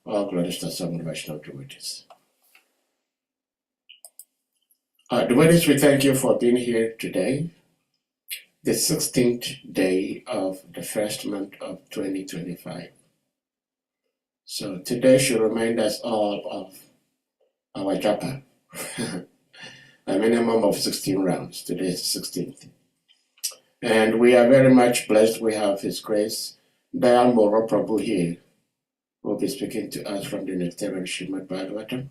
All glory to some Vaishnav devotees. Devotees, we thank you for being here today, the 16th day of the first month of 2025. So today should remind us all of our japa. A minimum of 16 rounds. Today is the 16th. And we are very much blessed. We have His Grace, DAYAL MORA PRABHU here, who will be speaking to us from the Nectarian Srimad Bhagavatam.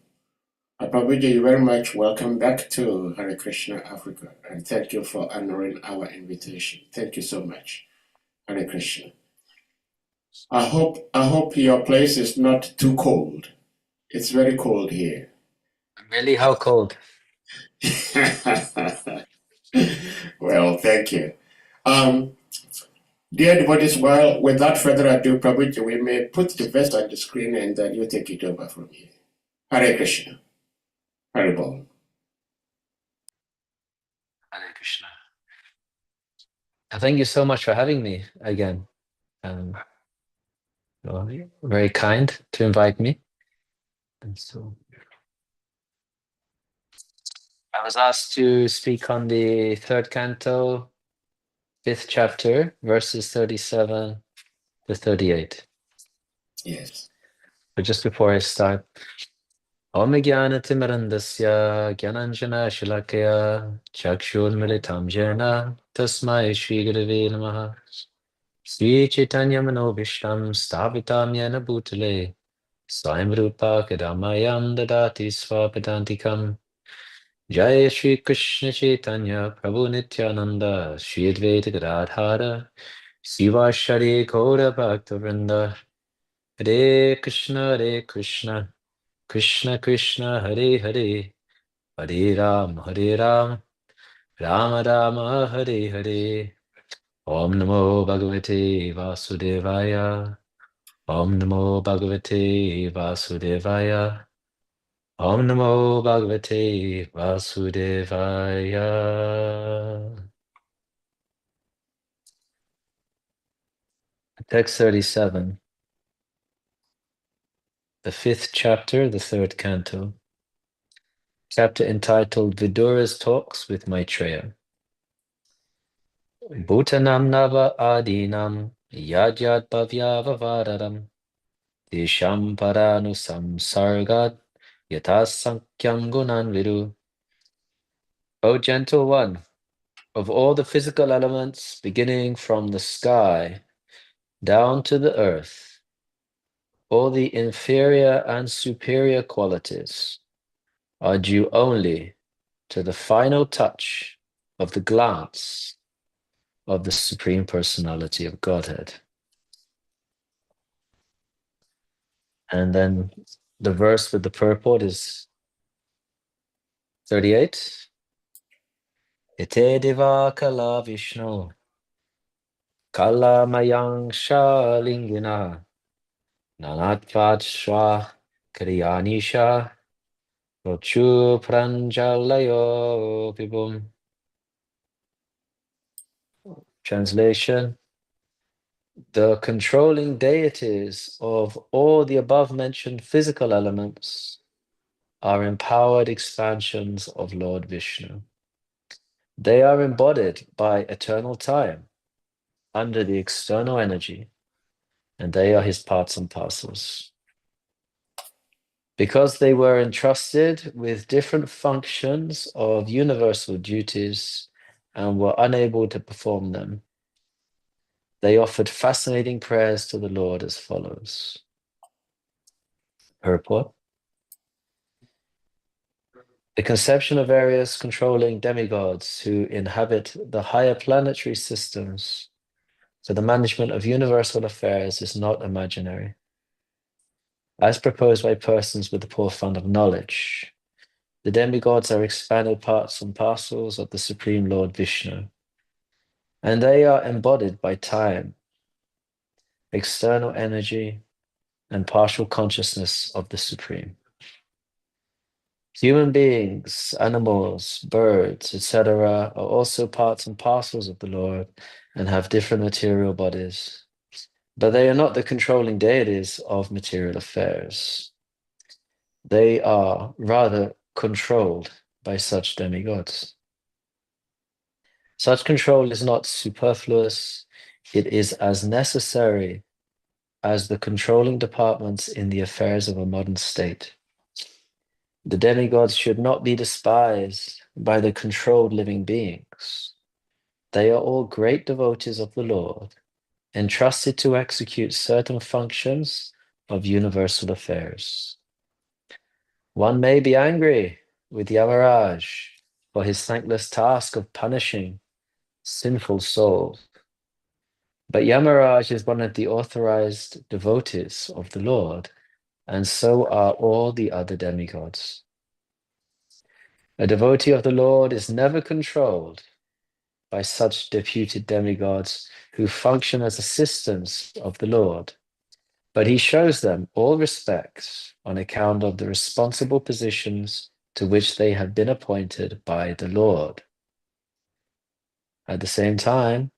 Prabhuji, you very much welcome back to Hare Krishna Africa, and thank you for honoring our invitation. Thank you so much. Hare Krishna. I hope your place is not too cold. It's very cold here. Really? How cold? Well, thank you. Dear devotees, well, without further ado, Prabhuji, we may put the verse on the screen and then you take it over from here. Hare Krishna. Hare Bol. Hare Krishna. Thank you so much for having me again. Very kind to invite me. And so I was asked to speak on the third canto, 5th chapter, verses 37 to 38. Yes. But just before I start, Om Jnana Timirandasya Jnananjana Shalakaya Chakshurmilitam Jena Tasmai Shri Gurave Namaha Sri Chaitanya Manobhishtam Stavitam Yena Bhutale Swayam Rupa Kadamayam Dadati Swapadantikam Jaya Shri Krishna Chaitanya Prabhu Nityananda Shri Advaita Gadadhara Sivashari Gaura Bhakta Vrinda Hare Krishna Krishna Krishna Hare Hare Hare Ram Rama Rama Hare Hare Om Namo Bhagavate Vasudevaya Om Namo Bhagavate Vasudevaya Om Namo Bhagavate Vasudevaya. Text 37. The 5th chapter, the 3rd canto. Chapter entitled Vidura's Talks with Maitreya. Bhutanam Nava Adinam Yadyat Bhavyavavararam Desham Paranu Samsargat Yatasankyam Gunan Vidu. O gentle one, of all the physical elements beginning from the sky down to the earth, all the inferior and superior qualities are due only to the final touch of the glance of the Supreme Personality of Godhead. And then the verse with the purport is 38. Ite diva kala Vishnu kala mayang shalingina nanatvat shwa kriyanisha rochu pranjalayo vibhum. Translation: the controlling deities of all the above-mentioned physical elements are empowered expansions of Lord Vishnu. They are embodied by eternal time under the external energy, and they are his parts and parcels. Because they were entrusted with different functions of universal duties and were unable to perform them, they offered fascinating prayers to the Lord as follows. Purport: the conception of various controlling demigods who inhabit the higher planetary systems for the management of universal affairs is not imaginary. As proposed by persons with the poor fund of knowledge, the demigods are expanded parts and parcels of the Supreme Lord Vishnu, and they are embodied by time, external energy, and partial consciousness of the Supreme. Human beings, animals, birds, etc. are also parts and parcels of the Lord and have different material bodies. But they are not the controlling deities of material affairs. They are rather controlled by such demigods. Such control is not superfluous, it is as necessary as the controlling departments in the affairs of a modern state. The demigods should not be despised by the controlled living beings. They are all great devotees of the Lord, entrusted to execute certain functions of universal affairs. One may be angry with Yamaraj for his thankless task of punishing sinful souls, but Yamaraj is one of the authorized devotees of the Lord, and so are all the other demigods. A devotee of the Lord is never controlled by such deputed demigods who function as assistants of the Lord, but he shows them all respect on account of the responsible positions to which they have been appointed by the Lord. At the same time,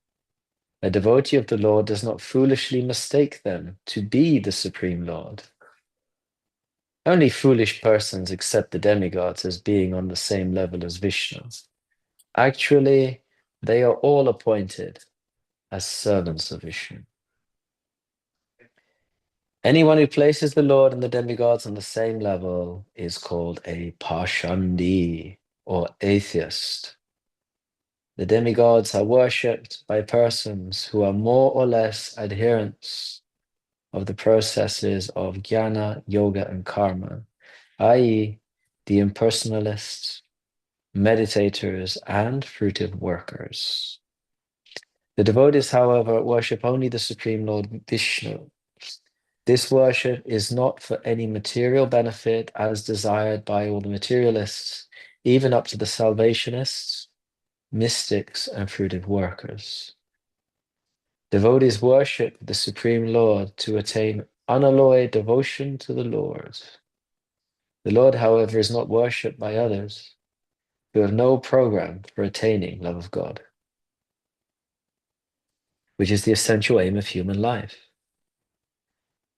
a devotee of the Lord does not foolishly mistake them to be the Supreme Lord. Only foolish persons accept the demigods as being on the same level as Vishnu. Actually, they are all appointed as servants of Vishnu. Anyone who places the Lord and the demigods on the same level is called a Pashandi, or atheist. The demigods are worshipped by persons who are more or less adherents of the processes of jnana, yoga, and karma, i.e., the impersonalists, meditators, and fruitive workers. The devotees, however, worship only the Supreme Lord Vishnu. This worship is not for any material benefit as desired by all the materialists, even up to the salvationists, mystics, and fruitive workers. Devotees worship the Supreme Lord to attain unalloyed devotion to the Lord. The Lord, however, is not worshipped by others who have no program for attaining love of God, which is the essential aim of human life.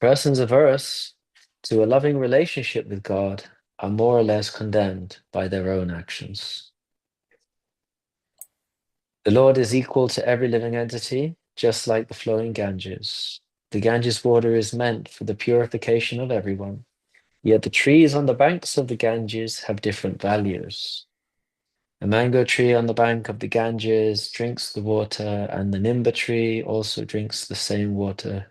Persons averse to a loving relationship with God are more or less condemned by their own actions. The Lord is equal to every living entity, just like the flowing Ganges. The Ganges water is meant for the purification of everyone, yet the trees on the banks of the Ganges have different values. A mango tree on the bank of the Ganges drinks the water, and the Nimba tree also drinks the same water.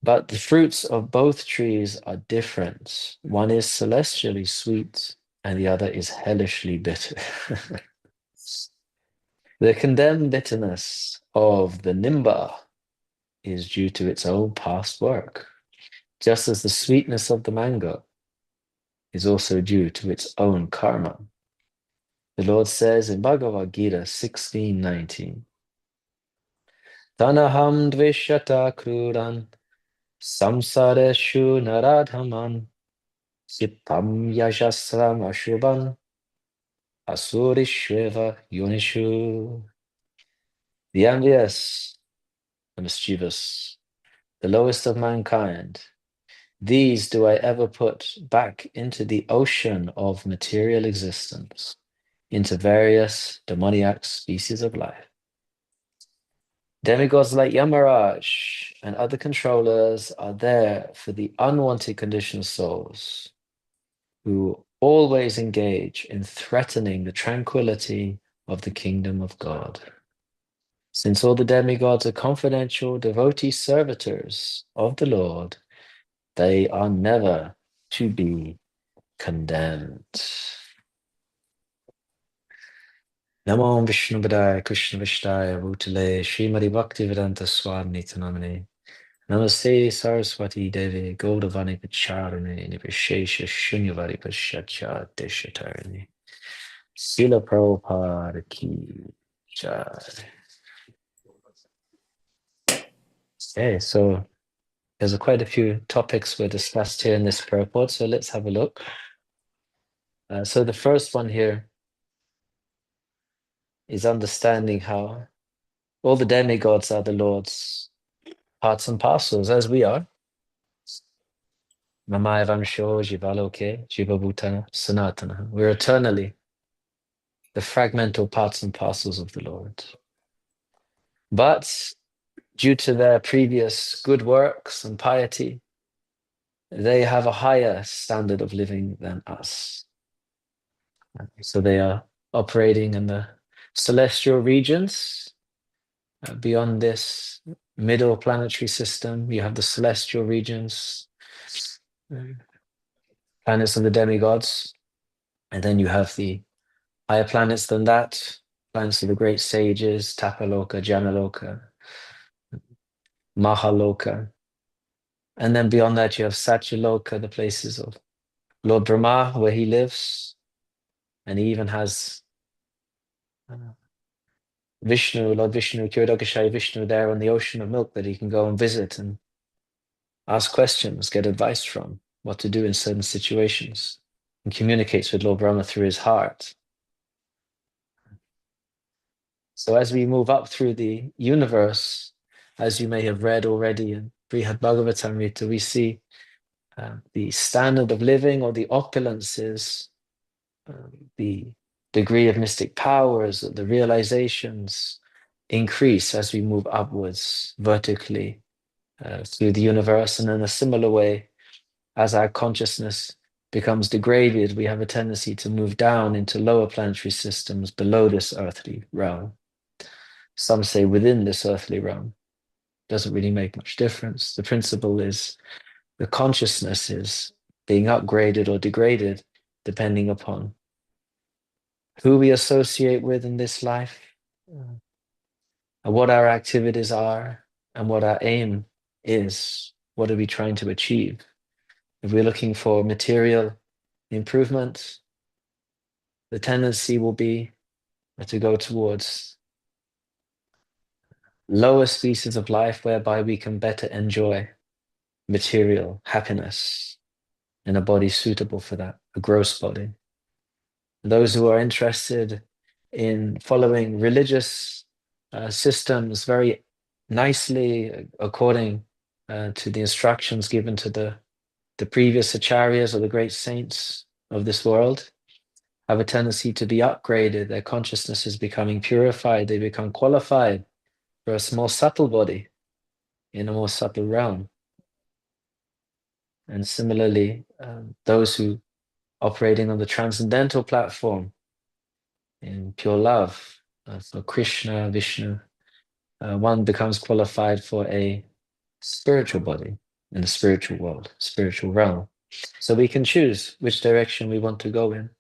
But the fruits of both trees are different. One is celestially sweet, and the other is hellishly bitter. The condemned bitterness of the Nimba is due to its own past work, just as the sweetness of the mango is also due to its own karma. The Lord says in Bhagavad Gita 16:19, Tanaham dvishata kruran samsareshu naradhaman Sipam yajasram ashubam asurishveva yonishu. The envious, the mischievous, the lowest of mankind, these do I ever put back into the ocean of material existence, into various demoniac species of life. Demigods like Yamaraj and other controllers are there for the unwanted conditioned souls who always engage in threatening the tranquility of the kingdom of God. Since all the demigods are confidential devotee servitors of the Lord, they are never to be condemned. Namo Vishnu Padaya Krishna Vishtaya Bhutale Srimati Bhaktivedanta Swami Tanamane Namaste Saraswati Devi Gaudavani Pacharane Nivishesha Shunyavadi Pashacha Deshatarane Srila Prabhupada Ki Jai. Okay, so there's quite a few topics were discussed here in this purport, so let's have a look. So the first one here is understanding how all the demigods are the Lord's parts and parcels, as we are. Mamaya Vamsho, Jivaloke, Jivabhutana, Sanatana. We're eternally the fragmental parts and parcels of the Lord. But due to their previous good works and piety, they have a higher standard of living than us. So they are operating in the celestial regions. Beyond this middle planetary system, you have the celestial regions, planets of the demigods. And then you have the higher planets than that, planets of the great sages, Tapaloka, Janaloka, Mahaloka. And then beyond that, you have Satyaloka, the places of Lord Brahma, where he lives. And he even has Vishnu, Lord Vishnu, Kirodakashai Vishnu there on the ocean of milk that he can go and visit and ask questions, get advice from, what to do in certain situations, and communicates with Lord Brahma through his heart. So as we move up through the universe, as you may have read already in Brihad Bhagavatamrita, we see the standard of living or the opulences, the degree of mystic powers, the realizations increase as we move upwards vertically through the universe. And in a similar way, as our consciousness becomes degraded, we have a tendency to move down into lower planetary systems below this earthly realm. Some say within this earthly realm. Doesn't really make much difference. The principle is the consciousness is being upgraded or degraded depending upon who we associate with in this life, and what our activities are, and what our aim is. What are we trying to achieve? If we're looking for material improvement, the tendency will be to go towards lower species of life whereby we can better enjoy material happiness in a body suitable for that, a gross body. Those who are interested in following religious systems very nicely according to the instructions given to the previous acharyas or the great saints of this world, have a tendency to be upgraded. Their consciousness is becoming purified. They become qualified for a more subtle body in a more subtle realm. And similarly, those who operating on the transcendental platform in pure love for Krishna, Vishnu, one becomes qualified for a spiritual body in the spiritual world, spiritual realm. So we can choose which direction we want to go in.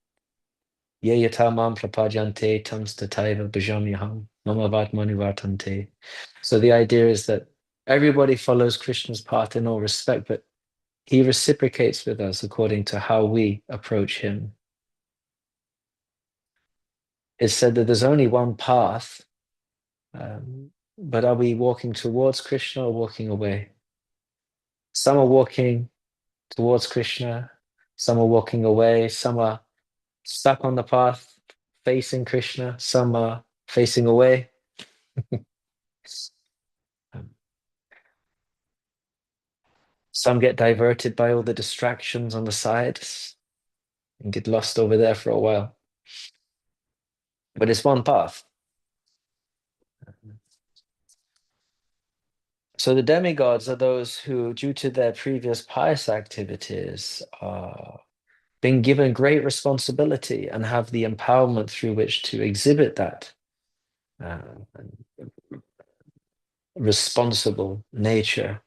Ye yata mam prapajante tams tataiva bhajamyaham mama vatmani vartante. So the idea is that everybody follows Krishna's path in all respect, but he reciprocates with us according to how we approach him. It's said that there's only one path, but are we walking towards Krishna or walking away? Some are walking towards Krishna, some are walking away, some are stuck on the path facing Krishna, some are facing away. Some get diverted by all the distractions on the sides and get lost over there for a while. But it's one path. So the demigods are those who, due to their previous pious activities, are being given great responsibility and have the empowerment through which to exhibit that responsible nature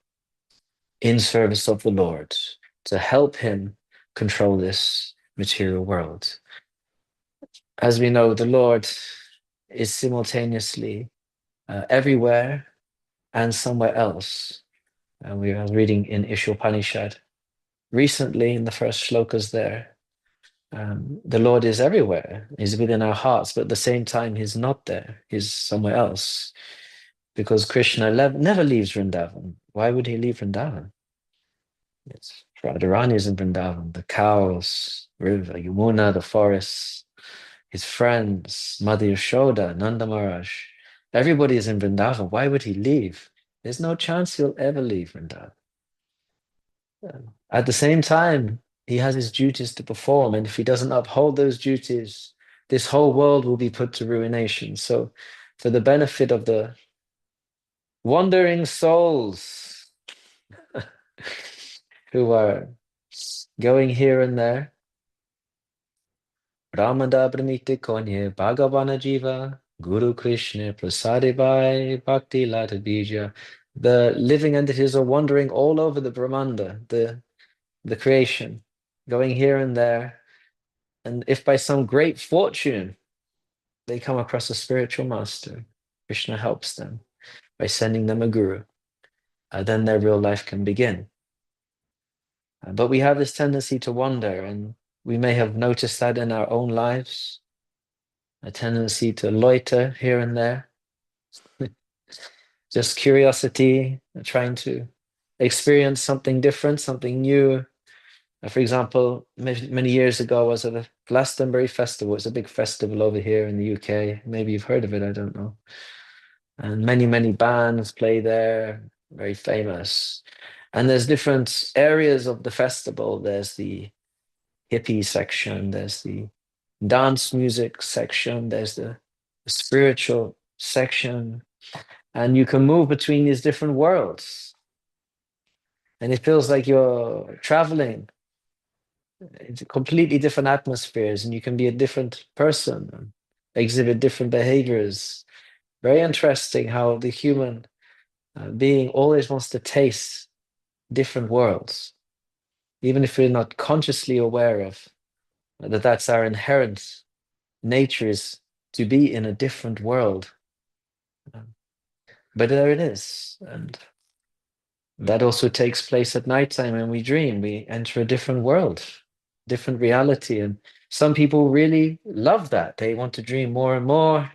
in service of the Lord to help him control this material world. As we know, the Lord is simultaneously everywhere and somewhere else. And we are reading in Ishopanishad recently in the first shlokas there. The Lord is everywhere. He's within our hearts, but at the same time, he's not there. He's somewhere else. Because Krishna never leaves Vrindavan. Why would he leave Vrindavan? It's Radharani is in Vrindavan, the cows, river, Yamuna, the forests, his friends, Mother Yashoda, Nanda Maharaj. Everybody is in Vrindavan. Why would he leave? There's no chance he'll ever leave Vrindavan. At the same time, he has his duties to perform, and if he doesn't uphold those duties, this whole world will be put to ruination. So, for the benefit of the wandering souls who are going here and there, Ramada Brahmite Konye Bhagavana Jiva Guru Krishna Prasadivai Bhakti Lata Bija. The living entities are wandering all over the Brahmanda, the creation, going here and there. And if by some great fortune they come across a spiritual master, Krishna helps them by sending them a guru, then their real life can begin. But we have this tendency to wander, and we may have noticed that in our own lives, a tendency to loiter here and there, just curiosity, trying to experience something different, something new. For example, many years ago, I was at a Glastonbury festival. It's a big festival over here in the UK. Maybe you've heard of it, I don't know. And many bands play there, very famous. And there's different areas of the festival. There's the hippie section, there's the dance music section, there's the spiritual section, and you can move between these different worlds. And it feels like you're traveling into completely different atmospheres, and you can be a different person and exhibit different behaviors. Very interesting how the human being always wants to taste different worlds, even if we're not consciously aware of that. That's our inherent nature, is to be in a different world. But there it is. And that also takes place at nighttime when we dream. We enter a different world, different reality. And some people really love that. They want to dream more and more,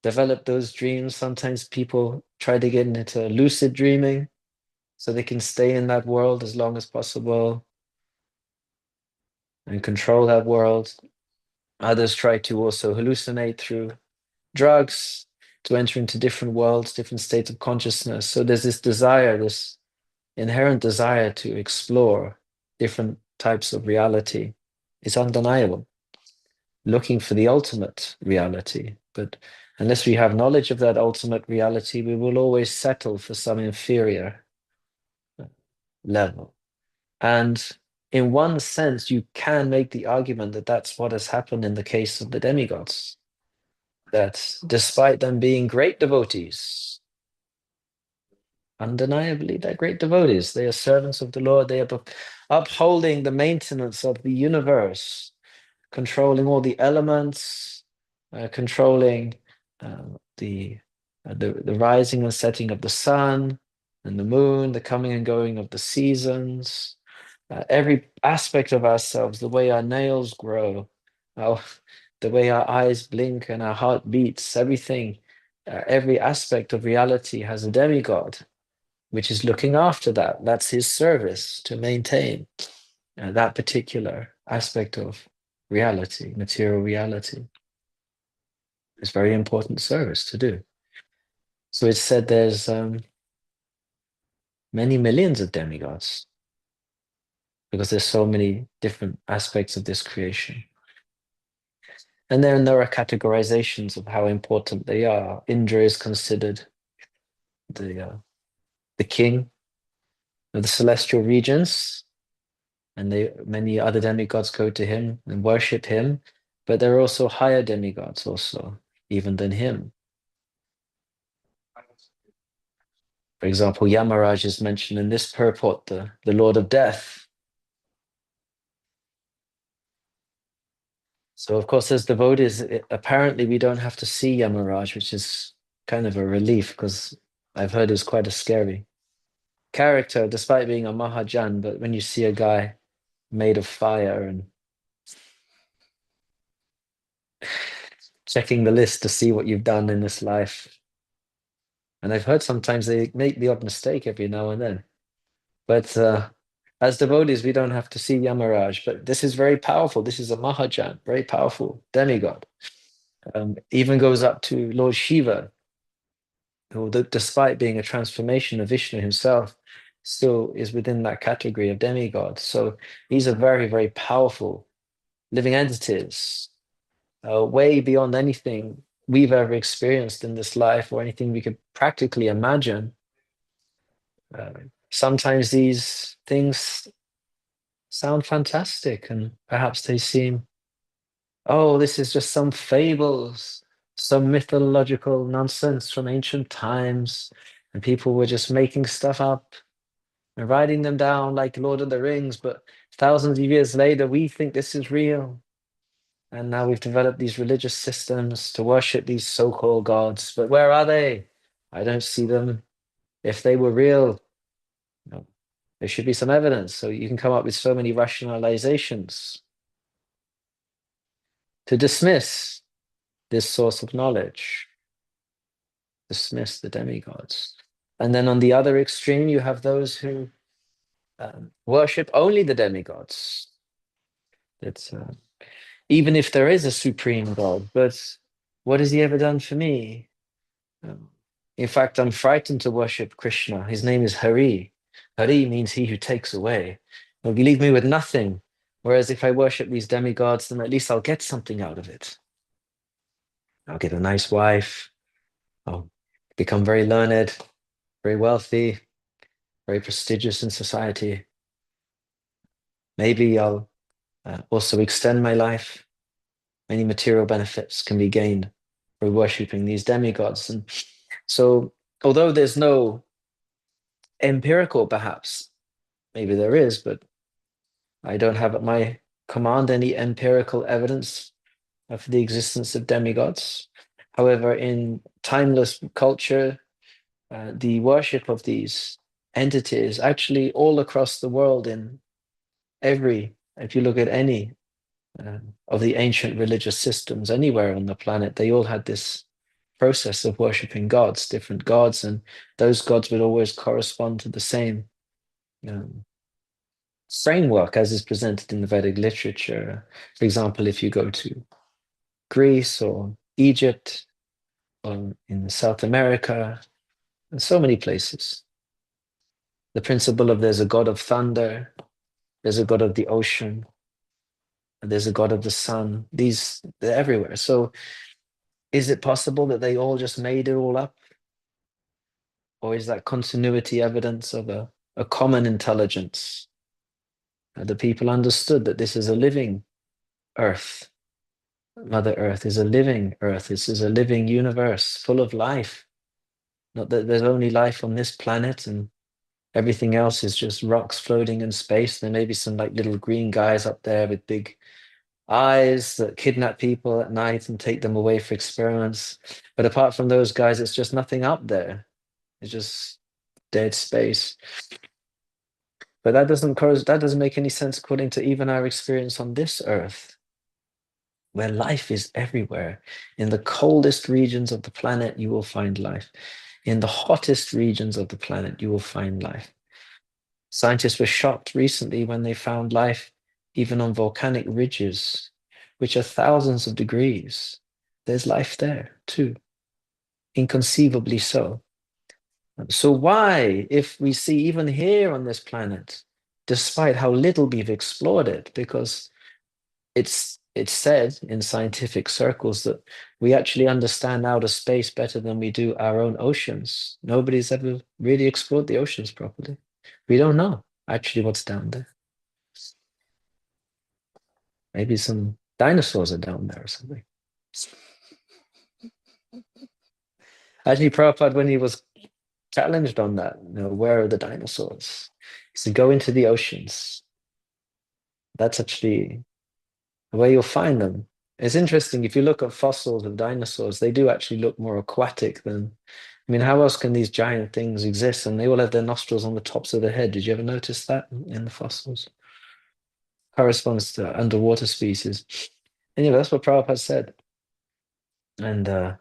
develop those dreams. Sometimes people try to get into lucid dreaming so they can stay in that world as long as possible and control that world. Others try to also hallucinate through drugs to enter into different worlds, different states of consciousness. So there's this desire, this inherent desire to explore different types of reality. It's undeniable, looking for the ultimate reality. But unless we have knowledge of that ultimate reality, we will always settle for some inferior level. And in one sense, you can make the argument that that's what has happened in the case of the demigods. That despite them being great devotees, undeniably they're great devotees. They are servants of the Lord. They are upholding the maintenance of the universe, controlling all the elements, controlling the rising and setting of the sun and the moon, the coming and going of the seasons, every aspect of ourselves, the way our nails grow, our, the way our eyes blink and our heart beats, everything, every aspect of reality has a demigod, which is looking after that. That's his service, to maintain that particular aspect of reality, material reality. It's very important service to do. So it's said there's many millions of demigods because there's so many different aspects of this creation. And then there are categorizations of how important they are. Indra is considered the king of the celestial regions, and many other demigods go to him and worship him. But there are also higher demigods, also even than him. For example, Yamaraj is mentioned in this purport, the Lord of Death. So, of course, as devotees, apparently we don't have to see Yamaraj, which is kind of a relief, because I've heard he's quite a scary character, despite being a Mahajan. But when you see a guy made of fire and checking the list to see what you've done in this life, and I've heard sometimes they make the odd mistake every now and then. But as devotees, we don't have to see Yamaraj, but this is very powerful. This is a Mahajan, very powerful demigod. Even goes up to Lord Shiva. who, despite being a transformation of Vishnu himself, still is within that category of demigods. So these are very, very powerful living entities, way beyond anything we've ever experienced in this life or anything we could practically imagine. Uh, Sometimes these things sound fantastic, and perhaps they seem, oh, this is just some fables, some mythological nonsense from ancient times, and people were just making stuff up and writing them down like Lord of the Rings. But thousands of years later, we think this is real. And now we've developed these religious systems to worship these so-called gods. But where are they? I don't see them. If they were real, there should be some evidence. So you can come up with so many rationalizations to dismiss this source of knowledge, dismiss the demigods. And then on the other extreme, you have those who worship only the demigods. It's even if there is a supreme God, but what has he ever done for me? In fact, I'm frightened to worship Krishna. His name is Hari. Hari means he who takes away. He'll leave me with nothing. Whereas if I worship these demigods, then at least I'll get something out of it. I'll get a nice wife. I'll become very learned, very wealthy, very prestigious in society. Maybe I'll also extend my life. Many material benefits can be gained for worshipping these demigods. And so, although there's no empirical, perhaps, maybe there is, but I don't have at my command any empirical evidence of the existence of demigods. However, in timeless culture, the worship of these entities actually all across the world, in if you look at any of the ancient religious systems anywhere on the planet, they all had this process of worshipping gods, different gods, and those gods would always correspond to the same framework as is presented in the Vedic literature. For example, if you go to Greece or Egypt or in South America, and so many places, the principle of there's a god of thunder, there's a god of the ocean, there's a god of the sun. They're everywhere. So is it possible that they all just made it all up? Or is that continuity evidence of a common intelligence? The people understood that this is a living earth. Mother Earth is a living earth. This is a living universe full of life. Not that there's only life on this planet and everything else is just rocks floating in space. There may be some like little green guys up there with big eyes that kidnap people at night and take them away for experiments. But apart from those guys, it's just nothing up there. It's just dead space. But that doesn't make any sense according to even our experience on this earth, where life is everywhere. In the coldest regions of the planet, you will find life. In the hottest regions of the planet, you will find life. Scientists were shocked recently when they found life even on volcanic ridges, which are thousands of degrees. There's life there too, inconceivably so. So why, if we see even here on this planet, despite how little we've explored it, because it's said in scientific circles that we actually understand outer space better than we do our own oceans. Nobody's ever really explored the oceans properly. We don't know actually what's down there. Maybe some dinosaurs are down there or something. Actually, Prabhupada, when he was challenged on that, where are the dinosaurs? He said, go into the oceans. That's actually where you'll find them. It's interesting, if you look at fossils of dinosaurs, they do actually look more aquatic than, I mean, how else can these giant things exist? And they all have their nostrils on the tops of their head. Did you ever notice that in the fossils? Corresponds to underwater species. Anyway, that's what Prabhupada said. And there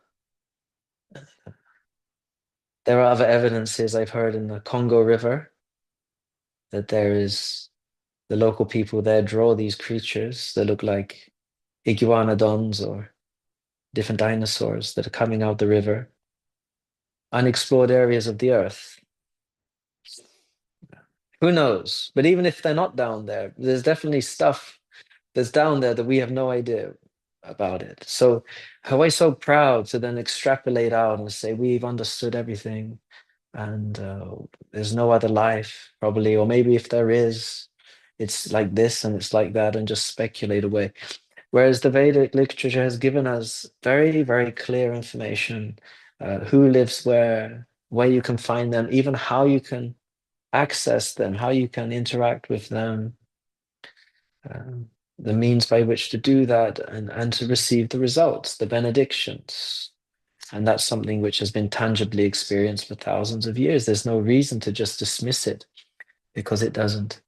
are other evidences I've heard in the Congo River that the local people there draw these creatures that look like iguanodons or different dinosaurs that are coming out the river. unexplored areas of the earth. Who knows? But even if they're not down there, there's definitely stuff that's down there that we have no idea about it. So are we so proud to then extrapolate out and say we've understood everything and there's no other life probably, or maybe if there is, it's like this and it's like that, and just speculate away. Whereas the Vedic literature has given us very, very clear information, who lives where you can find them, even how you can access them, how you can interact with them, the means by which to do that, and to receive the results, the benedictions. And that's something which has been tangibly experienced for thousands of years. There's no reason to just dismiss it because it doesn't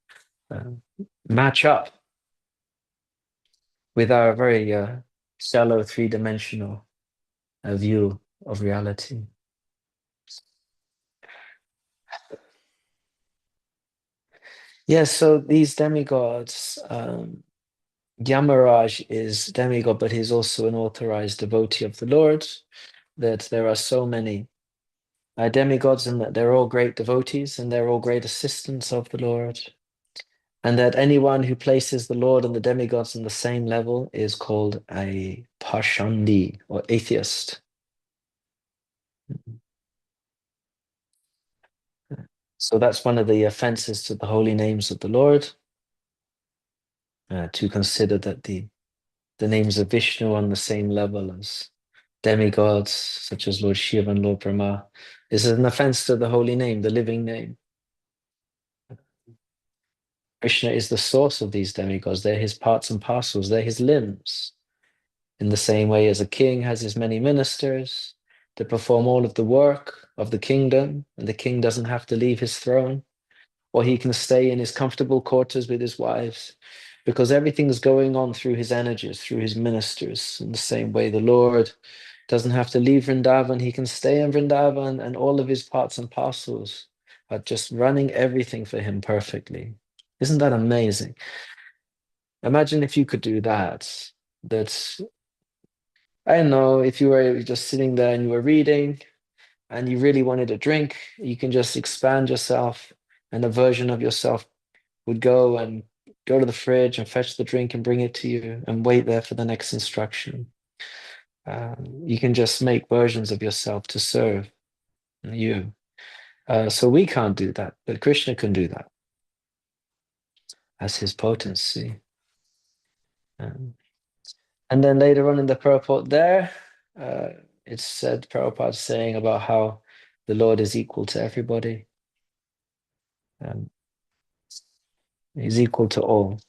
match up with our very shallow three-dimensional view of reality. Yes, so these demigods, Yamaraj is demigod, but he's also an authorized devotee of the Lord. That there are so many demigods, and that they're all great devotees, and they're all great assistants of the Lord. And that anyone who places the Lord and the demigods on the same level is called a Pashandi, or atheist. So that's one of the offenses to the holy names of the Lord, to consider that the names of Vishnu are on the same level as demigods, such as Lord Shiva and Lord Brahma, is an offense to the holy name, the living name. Krishna is the source of these demigods. They're his parts and parcels. They're his limbs. In the same way as a king has his many ministers to perform all of the work of the kingdom, and the king doesn't have to leave his throne, or he can stay in his comfortable quarters with his wives, because everything's going on through his energies, through his ministers. In the same way, the Lord doesn't have to leave Vrindavan, he can stay in Vrindavan, and all of his parts and parcels are just running everything for him perfectly. Isn't that amazing? Imagine if you could do that. That, I don't know, if you were just sitting there and you were reading and you really wanted a drink, you can just expand yourself, and a version of yourself would go to the fridge and fetch the drink and bring it to you and wait there for the next instruction. You can just make versions of yourself to serve you. So we can't do that, but Krishna can do that as his potency. And then later on in the purport there, it's said, Prabhupada saying about how the Lord is equal to everybody. He's equal to all.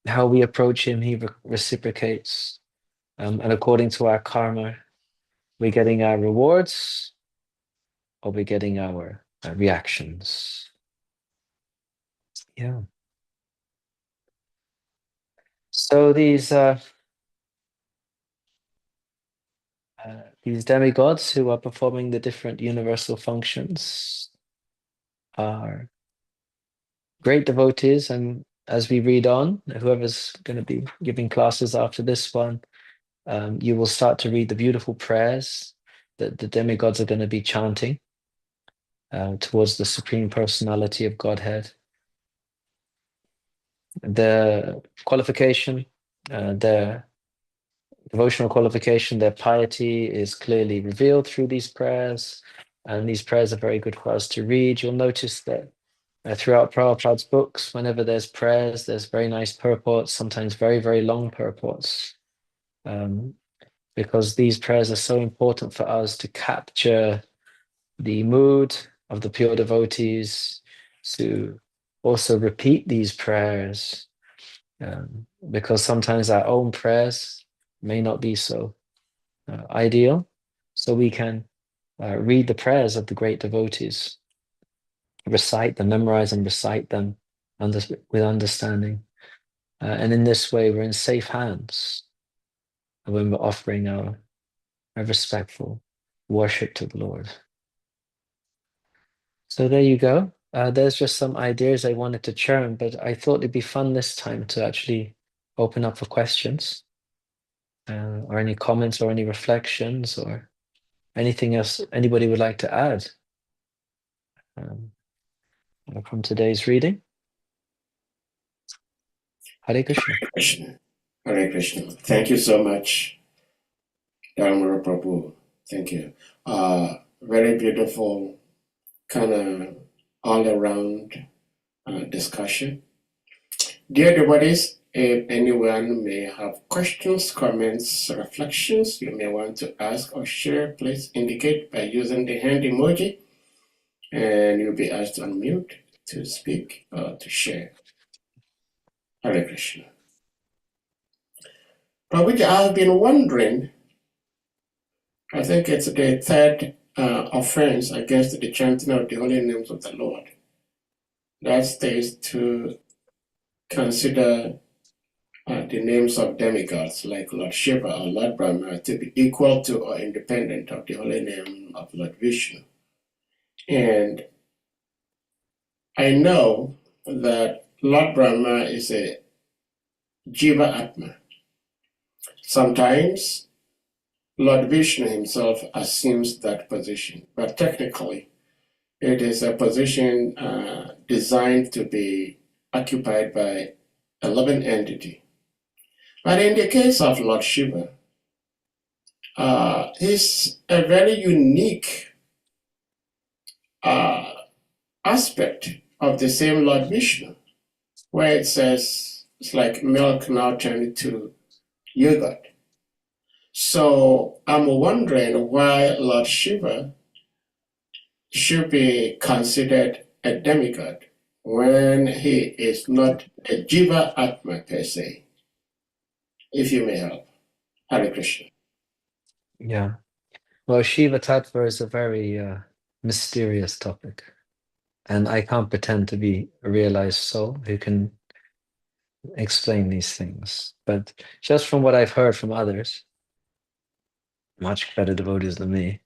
How we approach him, he reciprocates. And according to our karma, we're getting our rewards or we're getting our reactions. Yeah. So these demigods who are performing the different universal functions are great devotees, and as we read on, whoever's going to be giving classes after this one, you will start to read the beautiful prayers that the demigods are going to be chanting towards the Supreme Personality of Godhead. Their qualification, their devotional qualification, their piety is clearly revealed through these prayers, and these prayers are very good for us to read. You'll notice that throughout Prabhupada's books, whenever there's prayers, there's very nice purports, sometimes very, very long purports, because these prayers are so important for us to capture the mood of the pure devotees, to also repeat these prayers, because sometimes our own prayers may not be so ideal. So we can read the prayers of the great devotees, recite them, memorize and recite them with understanding. And in this way, we're in safe hands when we're offering our respectful worship to the Lord. So there you go. There's just some ideas I wanted to churn, but I thought it'd be fun this time to actually open up for questions, or any comments or any reflections or anything else anybody would like to add from today's reading? Hare Krishna. Krishna. Hare Krishna. Thank you so much, Dharma Prabhu. Thank you. Very beautiful, kind of all around discussion. Dear devotees, if anyone may have questions, comments, reflections you may want to ask or share, please indicate by using the hand emoji, and you'll be asked to unmute to speak or to share. Hare Krishna. Prabhuji, I've been wondering, I think it's the third offense against the chanting of the holy names of the Lord. That states to consider the names of demigods like Lord Shiva or Lord Brahma to be equal to or independent of the holy name of Lord Vishnu. And I know that Lord Brahma is a Jiva Atma. Sometimes Lord Vishnu himself assumes that position, but technically it is a position designed to be occupied by a living entity. But in the case of Lord Shiva, he's a very unique aspect of the same Lord Vishnu, where it says it's like milk now turned to yogurt. So I'm wondering why Lord Shiva should be considered a demigod when he is not a Jiva Atma per se. If you may help. Hare Krishna. Yeah. Well, Shiva Tattva is a very mysterious topic. And I can't pretend to be a realized soul who can explain these things. But just from what I've heard from others, much better devotees than me,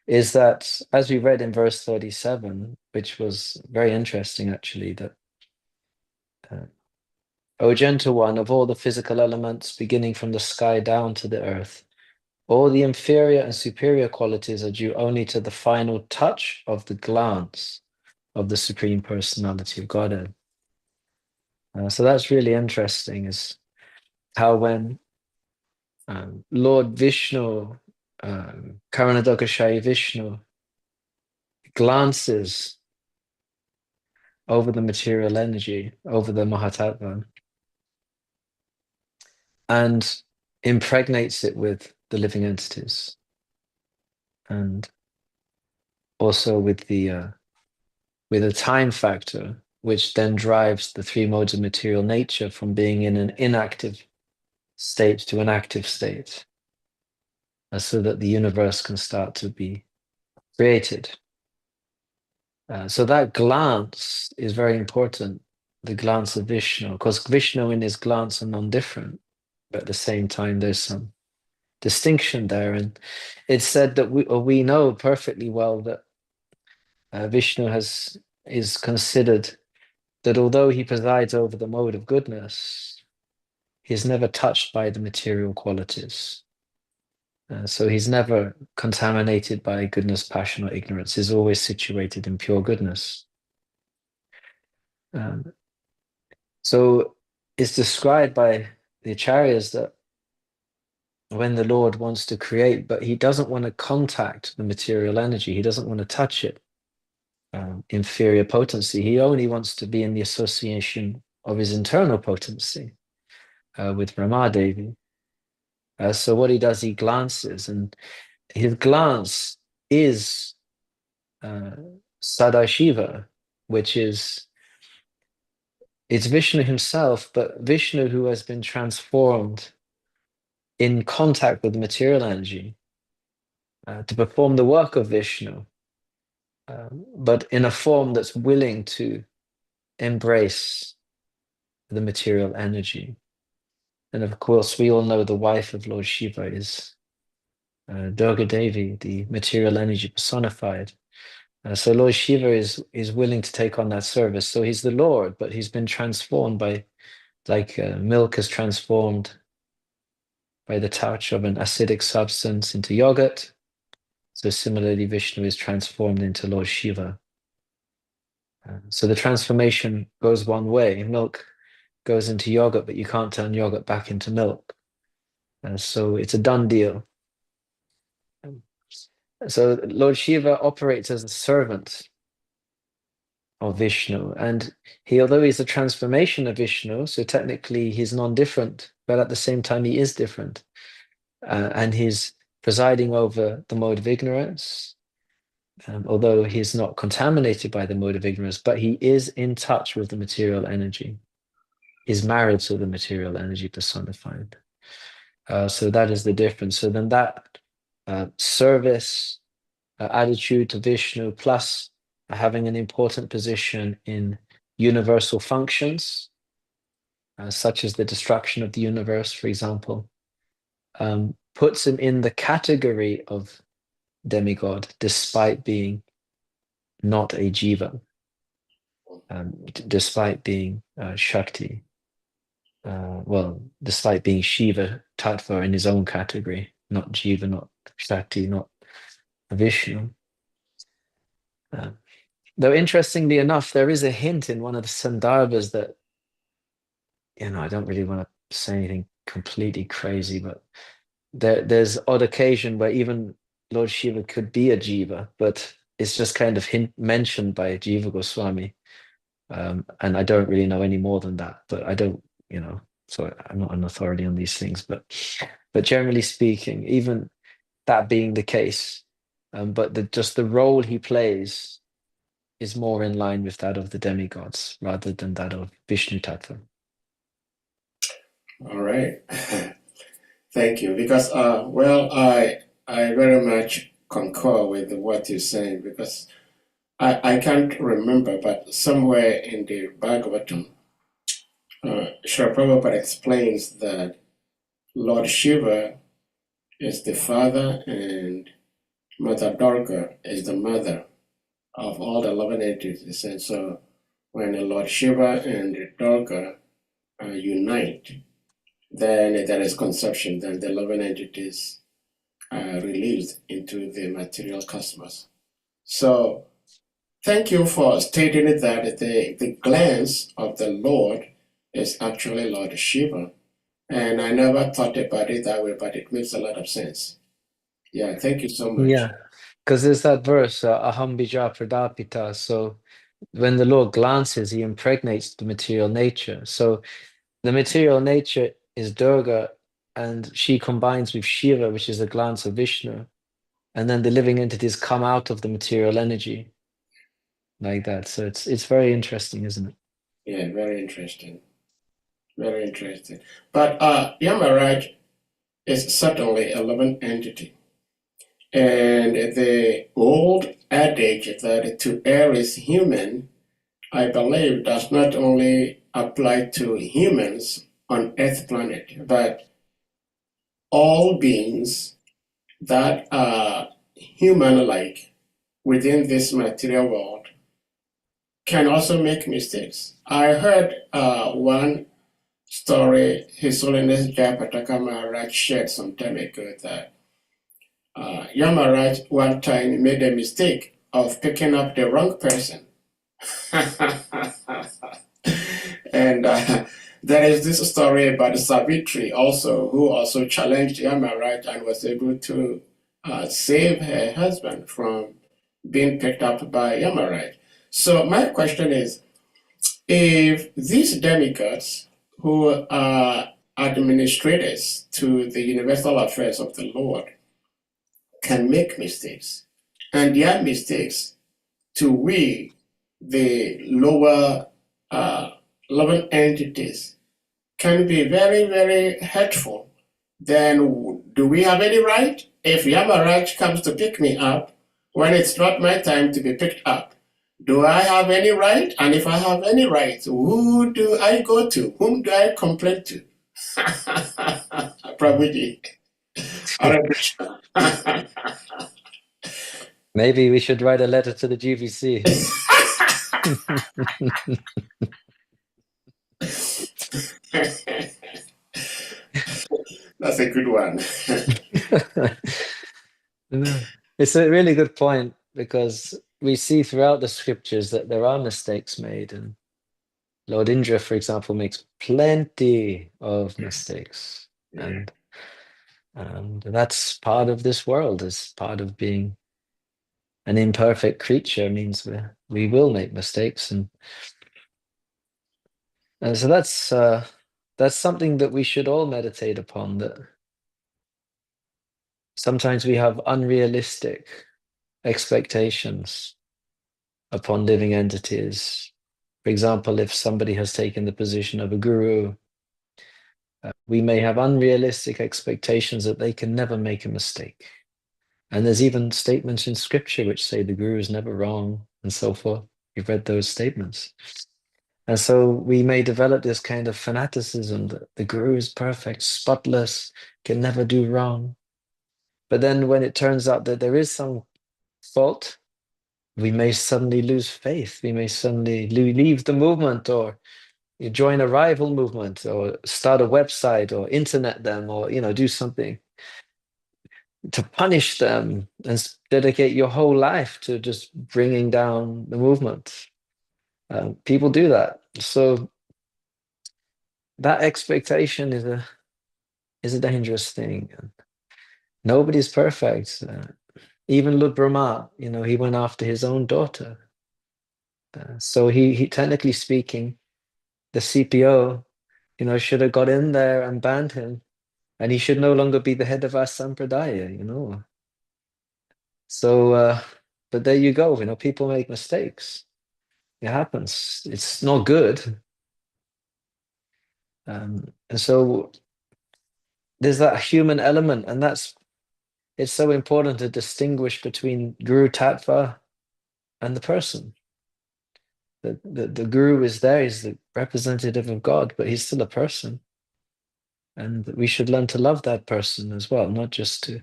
is that, as we read in verse 37, which was very interesting actually, that O gentle one, of all the physical elements, beginning from the sky down to the earth, all the inferior and superior qualities are due only to the final touch of the glance of the Supreme Personality of Godhead. So that's really interesting, is how when Lord Vishnu, Karanadakashayi Vishnu, glances over the material energy, over the Mahatattva, and impregnates it with the living entities, and also with the time factor, which then drives the three modes of material nature from being in an inactive state to an active state, so that the universe can start to be created. So that glance is very important, the glance of Vishnu, because Vishnu and his glance are non-different, but at the same time there's some distinction there. And it's said that we know perfectly well that Vishnu is considered that although he presides over the mode of goodness, he is never touched by the material qualities. So he's never contaminated by goodness, passion, or ignorance. He's always situated in pure goodness. So it's described by the acharyas that when the Lord wants to create, but he doesn't want to contact the material energy, he doesn't want to touch it, inferior potency. He only wants to be in the association of his internal potency with Brahmadevi. So what he does, he glances, and his glance is Sadashiva, which is, it's Vishnu himself, but Vishnu who has been transformed in contact with the material energy to perform the work of Vishnu, but in a form that's willing to embrace the material energy. And of course, we all know the wife of Lord Shiva is Durga Devi, the material energy personified. So Lord Shiva is willing to take on that service. So he's the Lord, but he's been transformed by, like milk is transformed by the touch of an acidic substance into yogurt. So similarly, Vishnu is transformed into Lord Shiva. So the transformation goes one way. Milk goes into yogurt, but you can't turn yogurt back into milk. So it's a done deal. So Lord Shiva operates as a servant of Vishnu, and although he's a transformation of Vishnu, so technically he's non-different, but at the same time he is different, and he's presiding over the mode of ignorance, although he's not contaminated by the mode of ignorance, but he is in touch with the material energy. He's married to the material energy personified. So that is the difference. So then that service attitude to Vishnu, plus having an important position in universal functions, such as the destruction of the universe, for example, puts him in the category of demigod, despite being not a jiva, despite being Shakti. Despite being Shiva Tattva in his own category, not Jiva, not Shakti, not Vishnu. Though interestingly enough, there is a hint in one of the Sandarbhas that, I don't really want to say anything completely crazy, but there's odd occasion where even Lord Shiva could be a Jiva, but it's just kind of mentioned by Jiva Goswami. And I don't really know any more than that, but I don't, so I'm not an authority on these things, but generally speaking, even that being the case, but just the role he plays is more in line with that of the demigods rather than that of Vishnu Tattva. All right. Thank you. Because, I very much concur with what you're saying, because I can't remember, but somewhere in the Bhagavatam, Srila Prabhupada explains that Lord Shiva is the father and Mother Durga is the mother of all the 11 entities. And so when Lord Shiva and Durga unite, then there is conception, then the 11 entities are released into the material cosmos. So thank you for stating that the glance of the Lord is actually Lord Shiva. And I never thought about it that way, but it makes a lot of sense. Yeah, thank you so much. Yeah, because there's that verse, Aham bija pradapita. So when the Lord glances, he impregnates the material nature. So the material nature is Durga, and she combines with Shiva, which is the glance of Vishnu. And then the living entities come out of the material energy like that. So it's very interesting, isn't it? Yeah, very interesting. Very interesting. But Yamaraj is certainly a living entity. And the old adage that to err is human, I believe, does not only apply to humans on Earth planet, but all beings that are human-like within this material world can also make mistakes. I heard one story His Holiness Jayapataka Maharaj shared some time ago that Yamaraj one time made a mistake of picking up the wrong person. And there is this story about Savitri also, who also challenged Yamaraj and was able to save her husband from being picked up by Yamaraj. So my question is, if these demigods who are administrators to the universal affairs of the Lord can make mistakes, and their mistakes to we, the lower level entities, can be very, very hurtful, then do we have any right? If Yamaraj comes to pick me up when it's not my time to be picked up, do I have any right? And if I have any right, who do I go to? Whom do I complain to? Prabhuji. Hare Krishna. Maybe we should write a letter to the GVC. That's a good one. No. It's a really good point because we see throughout the scriptures that there are mistakes made, and Lord Indra, for example, makes plenty of Yes. mistakes, Yeah. and that's part of this world. Is part of being an imperfect creature means we will make mistakes, and so that's something that we should all meditate upon. That sometimes we have unrealistic expectations upon living entities. For example, if somebody has taken the position of a guru, we may have unrealistic expectations that they can never make a mistake. And there's even statements in scripture which say the guru is never wrong and so forth. You've read those statements. And so we may develop this kind of fanaticism that the guru is perfect, spotless, can never do wrong. But then when it turns out that there is some fault, we may suddenly lose faith. We may suddenly leave the movement, or you join a rival movement, or start a website, or internet them, or do something to punish them, and dedicate your whole life to just bringing down the movement. People do that. So that expectation is a dangerous thing. Nobody's perfect. Even Lord Brahma, he went after his own daughter. So he technically speaking, the CPO, should have got in there and banned him, and he should no longer be the head of our sampradaya. So, but there you go. People make mistakes. It happens. It's not good. And so there's that human element, and it's so important to distinguish between Guru Tattva and the person. The guru is there, he's the representative of God, but he's still a person. And we should learn to love that person as well, not just to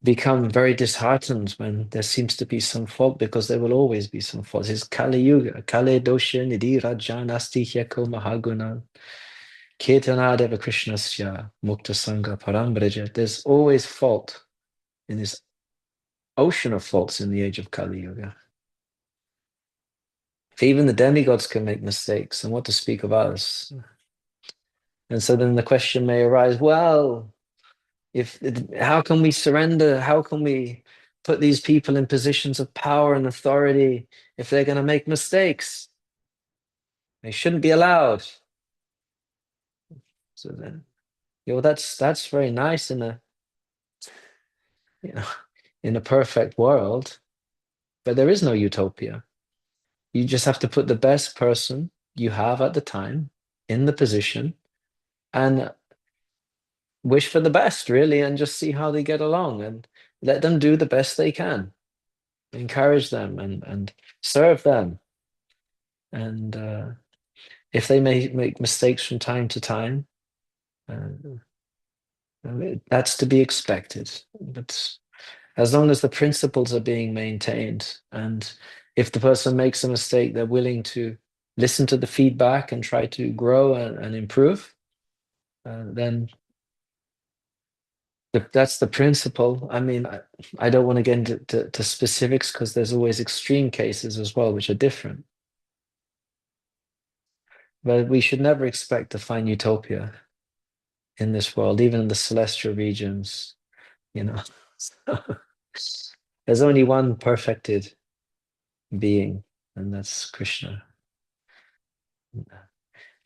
become very disheartened when there seems to be some fault, because there will always be some faults. It's Kali Yuga, Kale Dosha Nidhi Rajan Asti Hyako Mahaguna, Ketanadeva Krishnasya Mukta Sangha Parambraja. There's always fault in this ocean of faults in the age of Kali Yuga. Even the demigods can make mistakes, and what to speak of us. And so then the question may arise, well, how can we surrender? How can we put these people in positions of power and authority if they're going to make mistakes? They shouldn't be allowed. So then, that's very nice you know, in a perfect world, but there is no utopia. You just have to put the best person you have at the time in the position and wish for the best, really, and just see how they get along and let them do the best they can. Encourage them and serve them. And if they may make mistakes from time to time, uh, that's to be expected. But as long as the principles are being maintained, and if the person makes a mistake, they're willing to listen to the feedback and try to grow and improve, then that's the principle. I mean, I don't want to get into specifics because there's always extreme cases as well, which are different. But we should never expect to find utopia in this world, even in the celestial regions, you know. There's only one perfected being, and that's Krishna.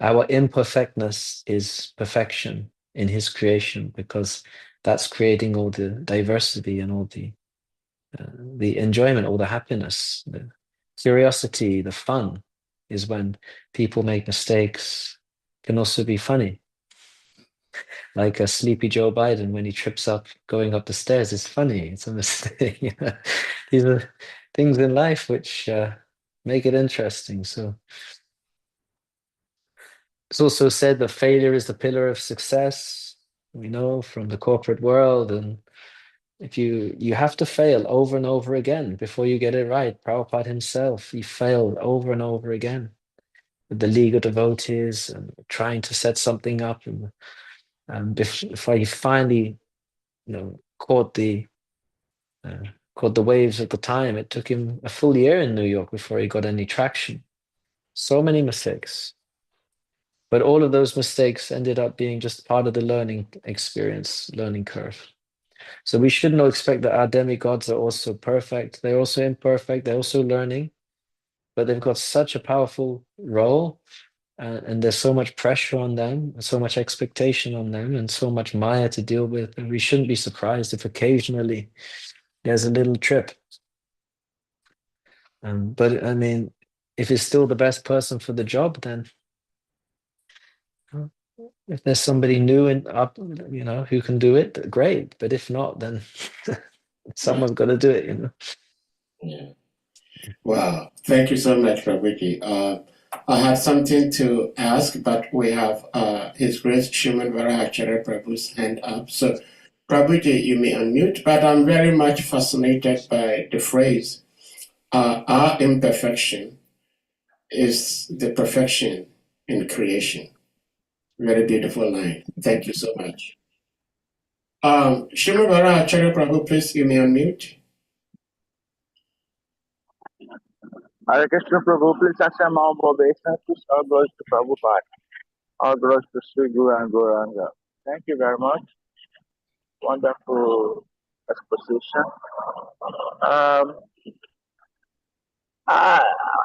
Our imperfectness is perfection in his creation, because that's creating all the diversity and all the enjoyment, all the happiness, the curiosity, the fun is when people make mistakes. Can also be funny. Like a sleepy Joe Biden when he trips up going up the stairs is funny. It's a mistake. These are things in life which make it interesting. So it's also said that failure is the pillar of success. We know from the corporate world, and if you have to fail over and over again before you get it right. Prabhupada himself, he failed over and over again with the League of Devotees and trying to set something up, and Before he finally, caught the waves at the time, it took him a full year in New York before he got any traction. So many mistakes. But all of those mistakes ended up being just part of the learning experience, learning curve. So we shouldn't expect that our demigods are also perfect. They're also imperfect. They're also learning, but they've got such a powerful role, and there's so much pressure on them, so much expectation on them, and so much Maya to deal with. And we shouldn't be surprised if occasionally there's a little trip. But I mean, if it's still the best person for the job, then if there's somebody new and up, who can do it, great. But if not, then someone's got to do it. Yeah. Wow. Thank you so much, Prabhuji. I have something to ask, but we have His Grace Shuman Varahacharya Prabhu's hand up. So, Prabhuji, you may unmute, but I'm very much fascinated by the phrase, our imperfection is the perfection in creation. Very beautiful line. Thank you so much. Shuman Varahacharya Prabhu, please, you may unmute. Hare Krishna Prabhu, please accept my obeisances. All glories to Prabhupada. All glories to Sri Guru and Gauranga. Thank you very much. Wonderful exposition.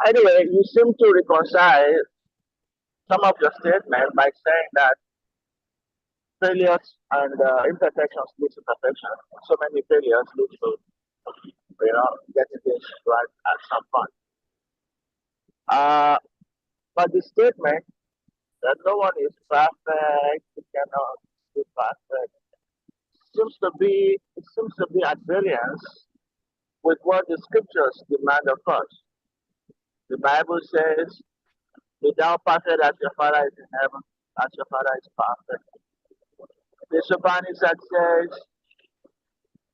Anyway, you seem to reconcile some of your statements by saying that failures and imperfections lead to perfection. So many failures lead to, getting things right at some point. But the statement that no one is perfect, you cannot be perfect, seems to be at variance with what the scriptures demand of us. The Bible says, "Be thou perfect as your Father is in heaven, as your Father is perfect." The Upanishad says,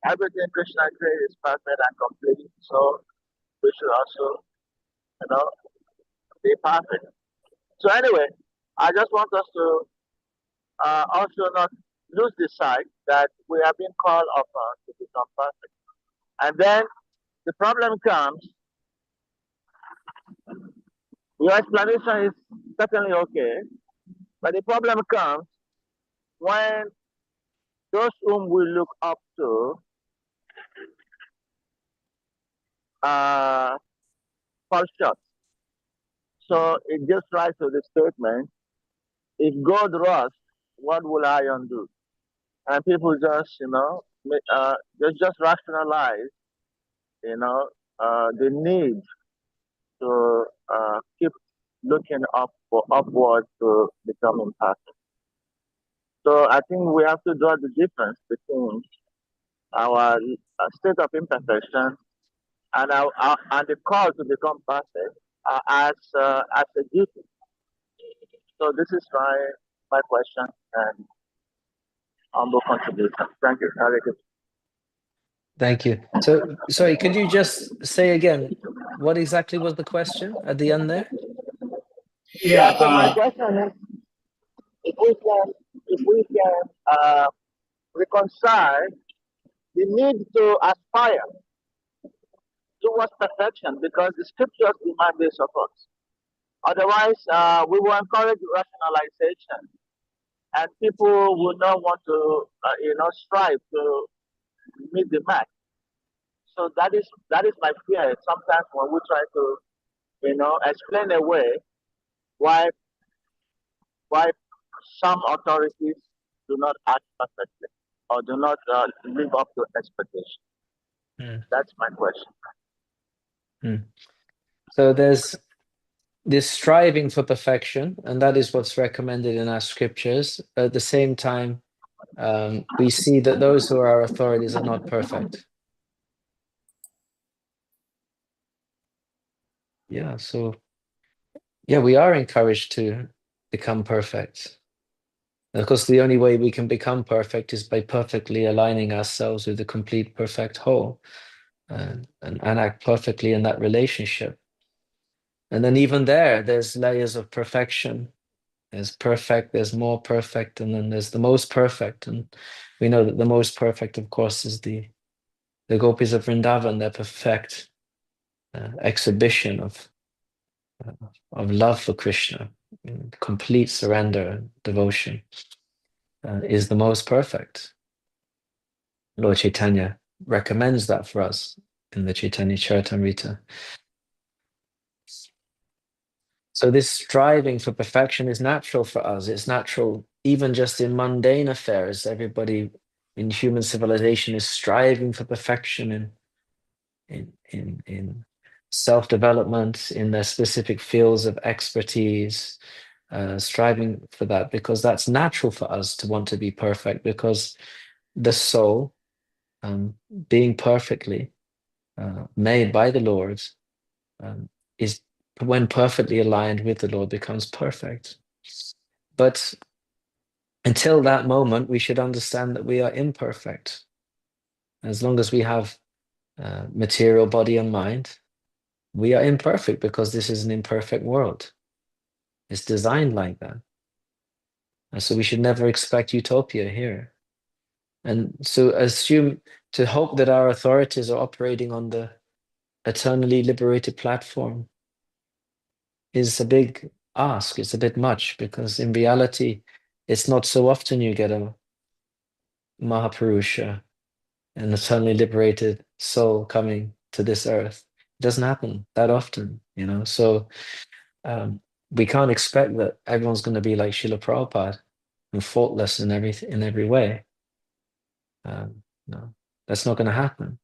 "Everything Krishna created is perfect and complete." So we should also, be perfect. So anyway, I just want us to also not lose the sight that we have been called upon to become perfect. And then the problem comes, your explanation is certainly okay, but the problem comes when those whom we look up to fall short. So it just right to the statement, if God rusts, what will I undo? And people just, they just rationalize, the need to keep looking up for upward to become impacted. So I think we have to draw the difference between our state of imperfection and and the call to become perfect as a duty. So this is my question and humble contribution. Thank you. Hare Krishna. Thank you. So, sorry, could you just say again, what exactly was the question at the end there? Yeah. So my question is, if we can reconcile the need to aspire towards perfection, because the scriptures demand this of us. Otherwise, we will encourage rationalization, and people will not want to, strive to meet the mark. So that is my fear. Sometimes when we try to, explain away why some authorities do not act perfectly or do not live up to expectation. That's my question. So there's this striving for perfection, and that is what's recommended in our scriptures. At the same time, we see that those who are our authorities are not perfect. Yeah, so we are encouraged to become perfect. And of course, the only way we can become perfect is by perfectly aligning ourselves with the complete perfect whole and act perfectly in that relationship. And then even there's layers of perfection There's perfect, there's more perfect, and then there's the most perfect. And we know that the most perfect, of course, is the gopis of Vrindavan, their perfect exhibition of love for Krishna, complete surrender and devotion, is the most perfect. Lord Chaitanya recommends that for us in the Chaitanya Charitamrita. So this striving for perfection is natural for us. It's natural even just in mundane affairs. Everybody in human civilization is striving for perfection in self-development, in their specific fields of expertise, striving for that, because that's natural for us to want to be perfect, because the soul, being perfectly made by the Lord, is, when perfectly aligned with the Lord, becomes perfect. But until that moment, we should understand that we are imperfect. As long as we have material body and mind, we are imperfect, because this is an imperfect world. It's designed like that. And so we should never expect utopia here. And so to hope that our authorities are operating on the eternally liberated platform is a big ask. It's a bit much, because in reality, it's not so often you get a Mahapurusha, an eternally liberated soul coming to this earth. It doesn't happen that often, So we can't expect that everyone's going to be like Srila Prabhupada and faultless in every way. No, that's not going to happen.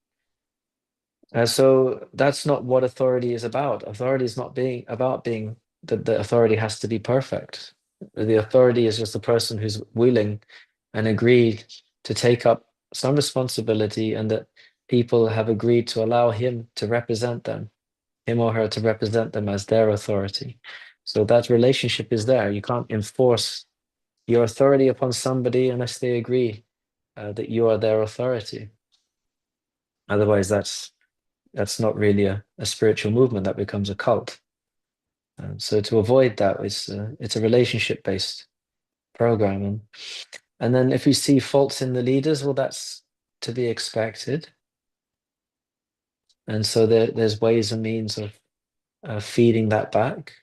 So that's not what authority is about. Authority is not about being that the authority has to be perfect. The authority is just the person who's willing and agreed to take up some responsibility, and that people have agreed to allow him to represent them, him or her to represent them as their authority. So that relationship is there. You can't enforce your authority upon somebody unless they agree that you are their authority. Otherwise, that's not really a spiritual movement. That becomes a cult. So to avoid that, it's a relationship-based program. And then if we see faults in the leaders, well, that's to be expected. And so there's ways and means of feeding that back.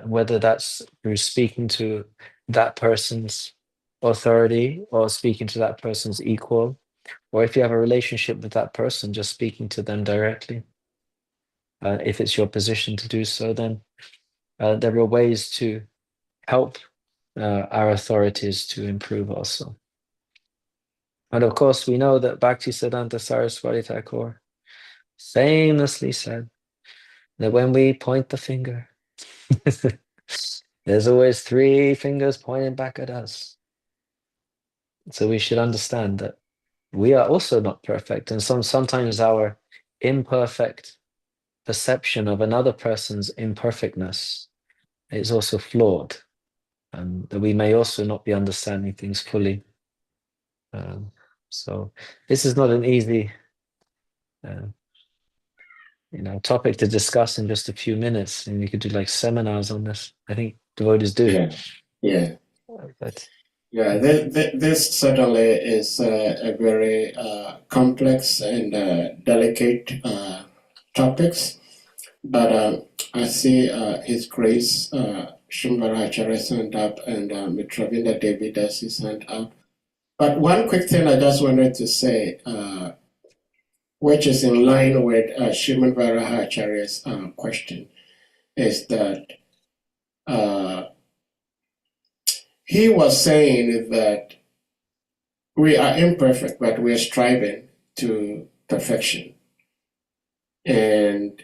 Whether that's through speaking to that person's authority, or speaking to that person's equal, or if you have a relationship with that person, just speaking to them directly. If it's your position to do so, then there are ways to help our authorities to improve also. And of course, we know that Bhaktisiddhanta Saraswati Thakur famously said that when we point the finger, there's always 3 fingers pointing back at us. So we should understand that we are also not perfect, and sometimes our imperfect perception of another person's imperfectness is also flawed, and that we may also not be understanding things fully. So this is not an easy topic to discuss in just a few minutes, and you could do like seminars on this. I think devotees do. Yeah. But This certainly is a very complex and delicate topics, but I see His Grace Shumbaracharya sent up, and Mitravinda Devi Dasi sent up. But one quick thing I just wanted to say, which is in line with Shriman Varahacharya's question, is that he was saying that we are imperfect, but we are striving to perfection. And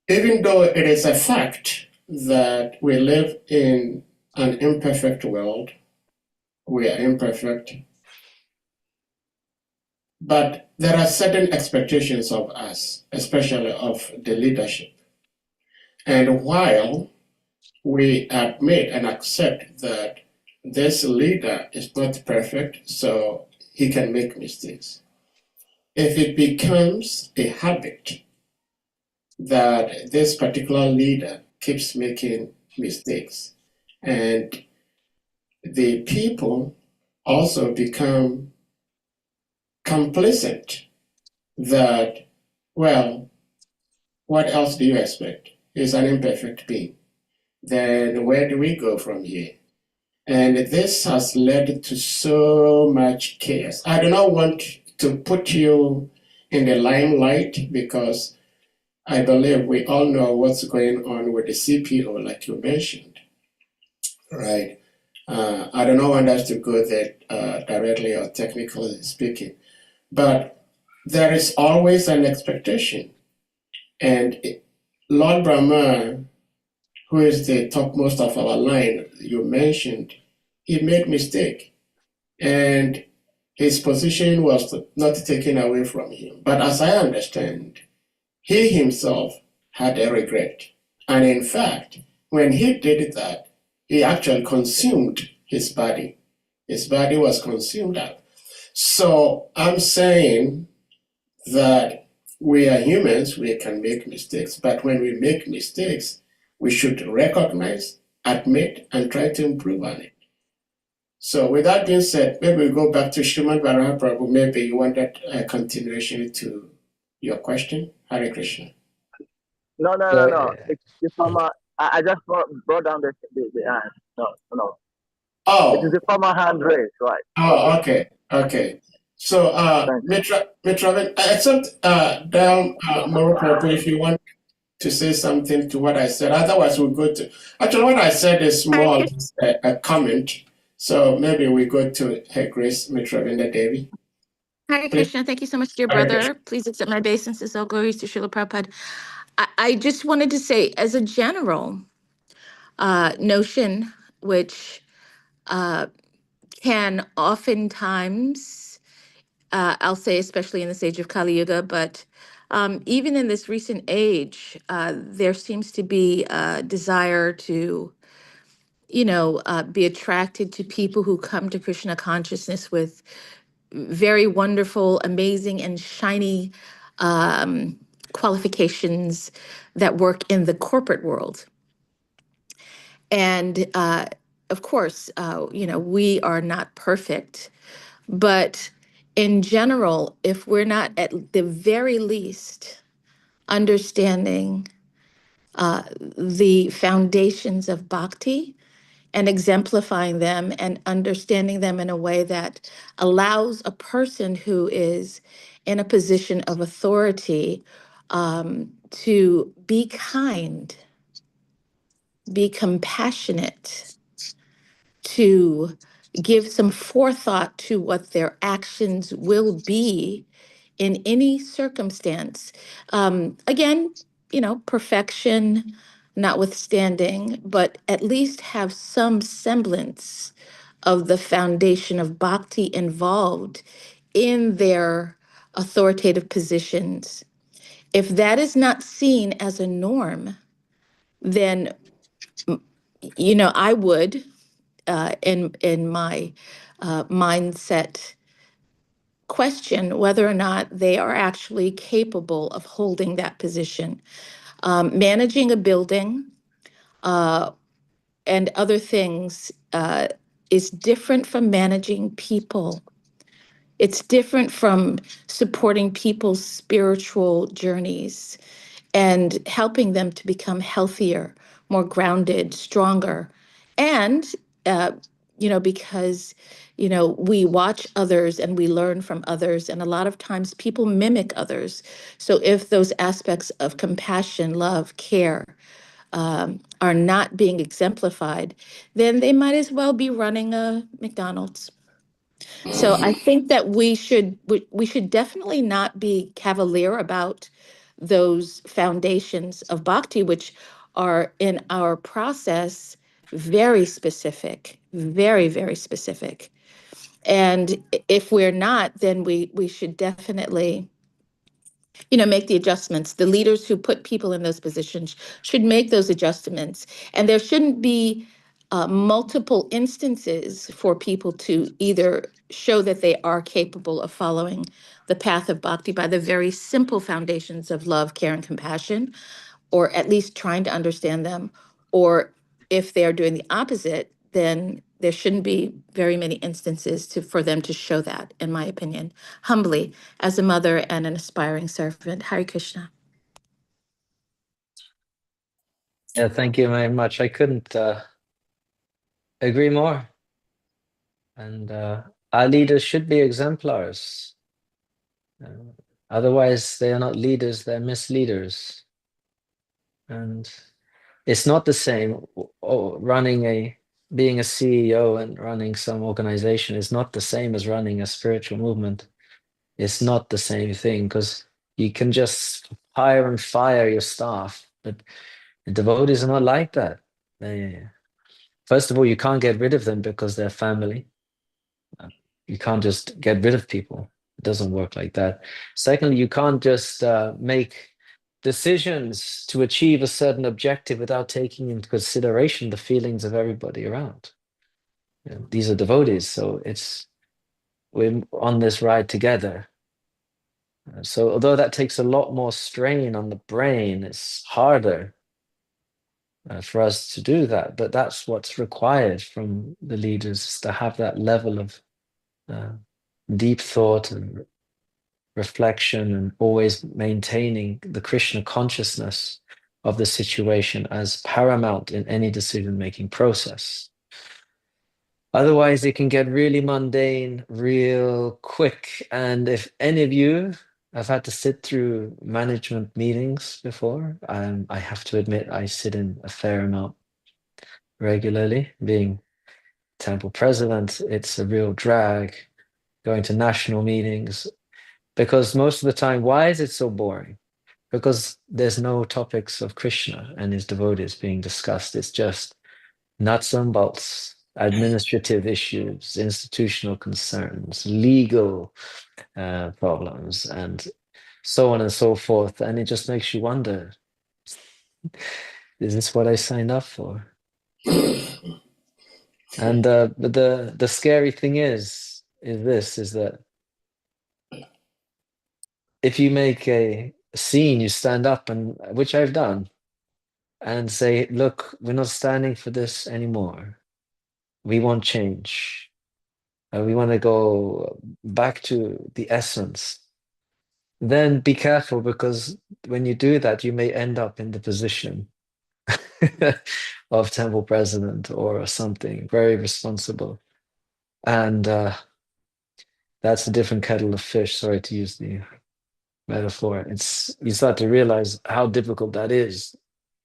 even though it is a fact that we live in an imperfect world, we are imperfect, but there are certain expectations of us, especially of the leadership. And while we admit and accept that this leader is not perfect, so he can make mistakes, if it becomes a habit that this particular leader keeps making mistakes, and the people also become complicit that, well, what else do you expect? He's an imperfect being. Then where do we go from here? And this has led to so much chaos. I do not want to put you in the limelight because I believe we all know what's going on with the CPO, like you mentioned, right? I do not want us to go there directly or technically speaking, but there is always an expectation. And Lord Brahma, who is the topmost of our line, you mentioned, he made mistake, and his position was not taken away from him. But as I understand, he himself had a regret. And in fact, when he did that, he actually consumed his body. His body was consumed out. So I'm saying that we are humans, we can make mistakes, but when we make mistakes, we should recognize, admit, and try to improve on it. So with that being said, maybe we go back to Srimad Bharata Prabhu. Maybe you wanted a continuation to your question. Hare Krishna. No, no, no, So, no. It's the former. I just brought down the hand. No, no. It is Oh, the former hand raised, right? oh, okay. So, Thank Mitraven, except down Moro Prabhu, if you want to say something to what I said. Otherwise, we'll go to. Actually, what I said is Hare more Krishna. a comment. So maybe we go to Her Grace Mitravinda Devi. Hare Please. Krishna. Thank you so much, dear Hare Krishna. brother. Please accept my obeisances. All glories to Srila Prabhupada. I just wanted to say, as a general notion, which uh, can oftentimes, I'll say, especially in this age of Kali Yuga, but even in this recent age, there seems to be a desire to, be attracted to people who come to Krishna consciousness with very wonderful, amazing, and shiny um, qualifications that work in the corporate world. And of course, we are not perfect, but in general, if we're not at the very least understanding the foundations of bhakti, and exemplifying them and understanding them in a way that allows a person who is in a position of authority to be kind, be compassionate, to give some forethought to what their actions will be in any circumstance. Again, perfection notwithstanding, but at least have some semblance of the foundation of bhakti involved in their authoritative positions. If that is not seen as a norm, then I would, in my mindset, question whether or not they are actually capable of holding that position. Managing a building and other things is different from managing people. It's different from supporting people's spiritual journeys and helping them to become healthier, more grounded, stronger. And, uh, because, we watch others and we learn from others. And a lot of times people mimic others. So if those aspects of compassion, love, care are not being exemplified, then they might as well be running a McDonald's. So I think that we should definitely not be cavalier about those foundations of bhakti, which are in our process very specific, very, very specific. And if we're not, then we should definitely, make the adjustments. The leaders who put people in those positions should make those adjustments. And there shouldn't be multiple instances for people to either show that they are capable of following the path of bhakti by the very simple foundations of love, care, and compassion, or at least trying to understand them. Or if they are doing the opposite, then there shouldn't be very many instances for them to show that, in my opinion, humbly, as a mother and an aspiring servant. Hare Krishna. Yeah, thank you very much. I couldn't agree more. And our leaders should be exemplars. Otherwise, they are not leaders, they're misleaders. And it's not the same. Being a CEO and running some organization is not the same as running a spiritual movement. It's not the same thing, because you can just hire and fire your staff, but the devotees are not like that. First of all, you can't get rid of them because they're family. You can't just get rid of people. It doesn't work like that. Secondly, you can't just make decisions to achieve a certain objective without taking into consideration the feelings of everybody around. These are devotees, so we're on this ride together. So although that takes a lot more strain on the brain, it's harder for us to do that. But that's what's required from the leaders, to have that level of deep thought and reflection, and always maintaining the Krishna consciousness of the situation as paramount in any decision-making process. Otherwise, it can get really mundane real quick. And if any of you have had to sit through management meetings before, I have to admit I sit in a fair amount regularly. Being temple president, it's a real drag going to national meetings, because most of the time, why is it so boring? Because there's no topics of Krishna and his devotees being discussed. It's just nuts and bolts, administrative issues, institutional concerns, legal problems, and so on and so forth. And it just makes you wonder, is this what I signed up for? And the scary thing is that if you make a scene, you stand up, and which I've done, and say, look, we're not standing for this anymore. We want change. We want to go back to the essence. Then be careful, because when you do that, you may end up in the position of temple president or something very responsible. And that's a different kettle of fish. Sorry to use the metaphor. You start to realize how difficult that is,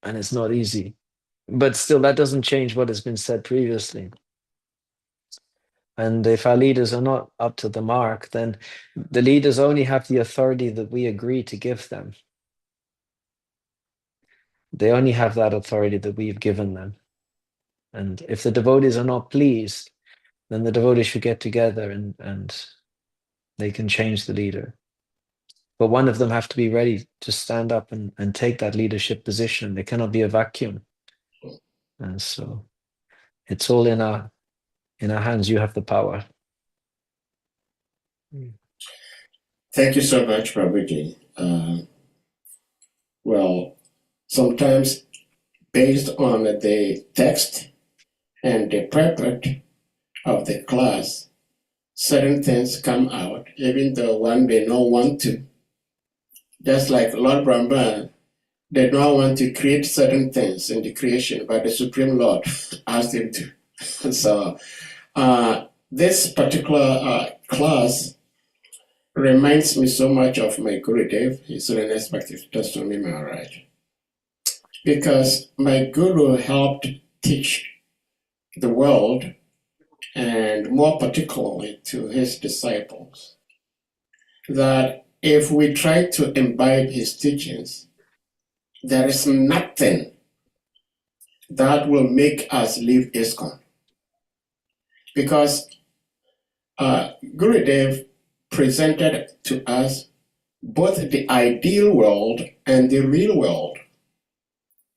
and it's not easy. But still, that doesn't change what has been said previously. And if our leaders are not up to the mark, then the leaders only have the authority that we agree to give them. They only have that authority that we've given them. And if the devotees are not pleased, then the devotees should get together and they can change the leader. But one of them have to be ready to stand up and take that leadership position. There cannot be a vacuum. And so it's all in our hands. You have the power. Thank you so much, Prabhuji. Well, sometimes based on the text and the purport of the class, certain things come out, even though one may not want to. Just like Lord Brahma did not want to create certain things in the creation, but the Supreme Lord asked him to. So this particular class reminds me so much of my Gurudev, His Holiness Bhaktivedanta Swami Maharaj, because my Guru helped teach the world, and more particularly to his disciples, that if we try to imbibe his teachings, there is nothing that will make us leave ISKCON. Because Gurudev presented to us both the ideal world and the real world.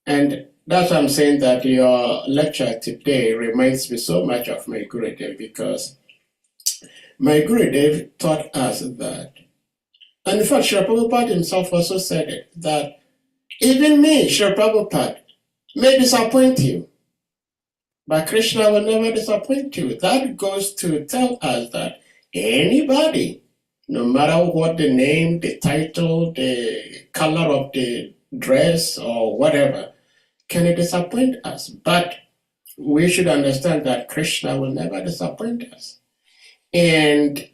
And that's why I'm saying that your lecture today reminds me so much of my Gurudev, because my Gurudev taught us that, and in fact, Srila Prabhupada himself also said it, that even me, Srila Prabhupada, may disappoint you, but Krishna will never disappoint you. That goes to tell us that anybody, no matter what the name, the title, the color of the dress, or whatever, can disappoint us. But we should understand that Krishna will never disappoint us. And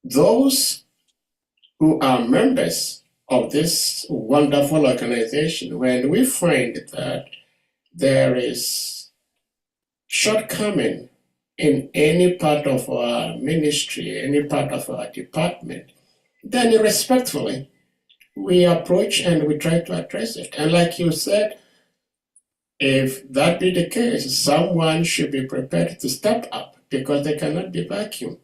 those who are members of this wonderful organization, when we find that there is shortcoming in any part of our ministry, any part of our department, then respectfully, we approach and we try to address it. And like you said, if that be the case, someone should be prepared to step up, because they cannot be vacuum.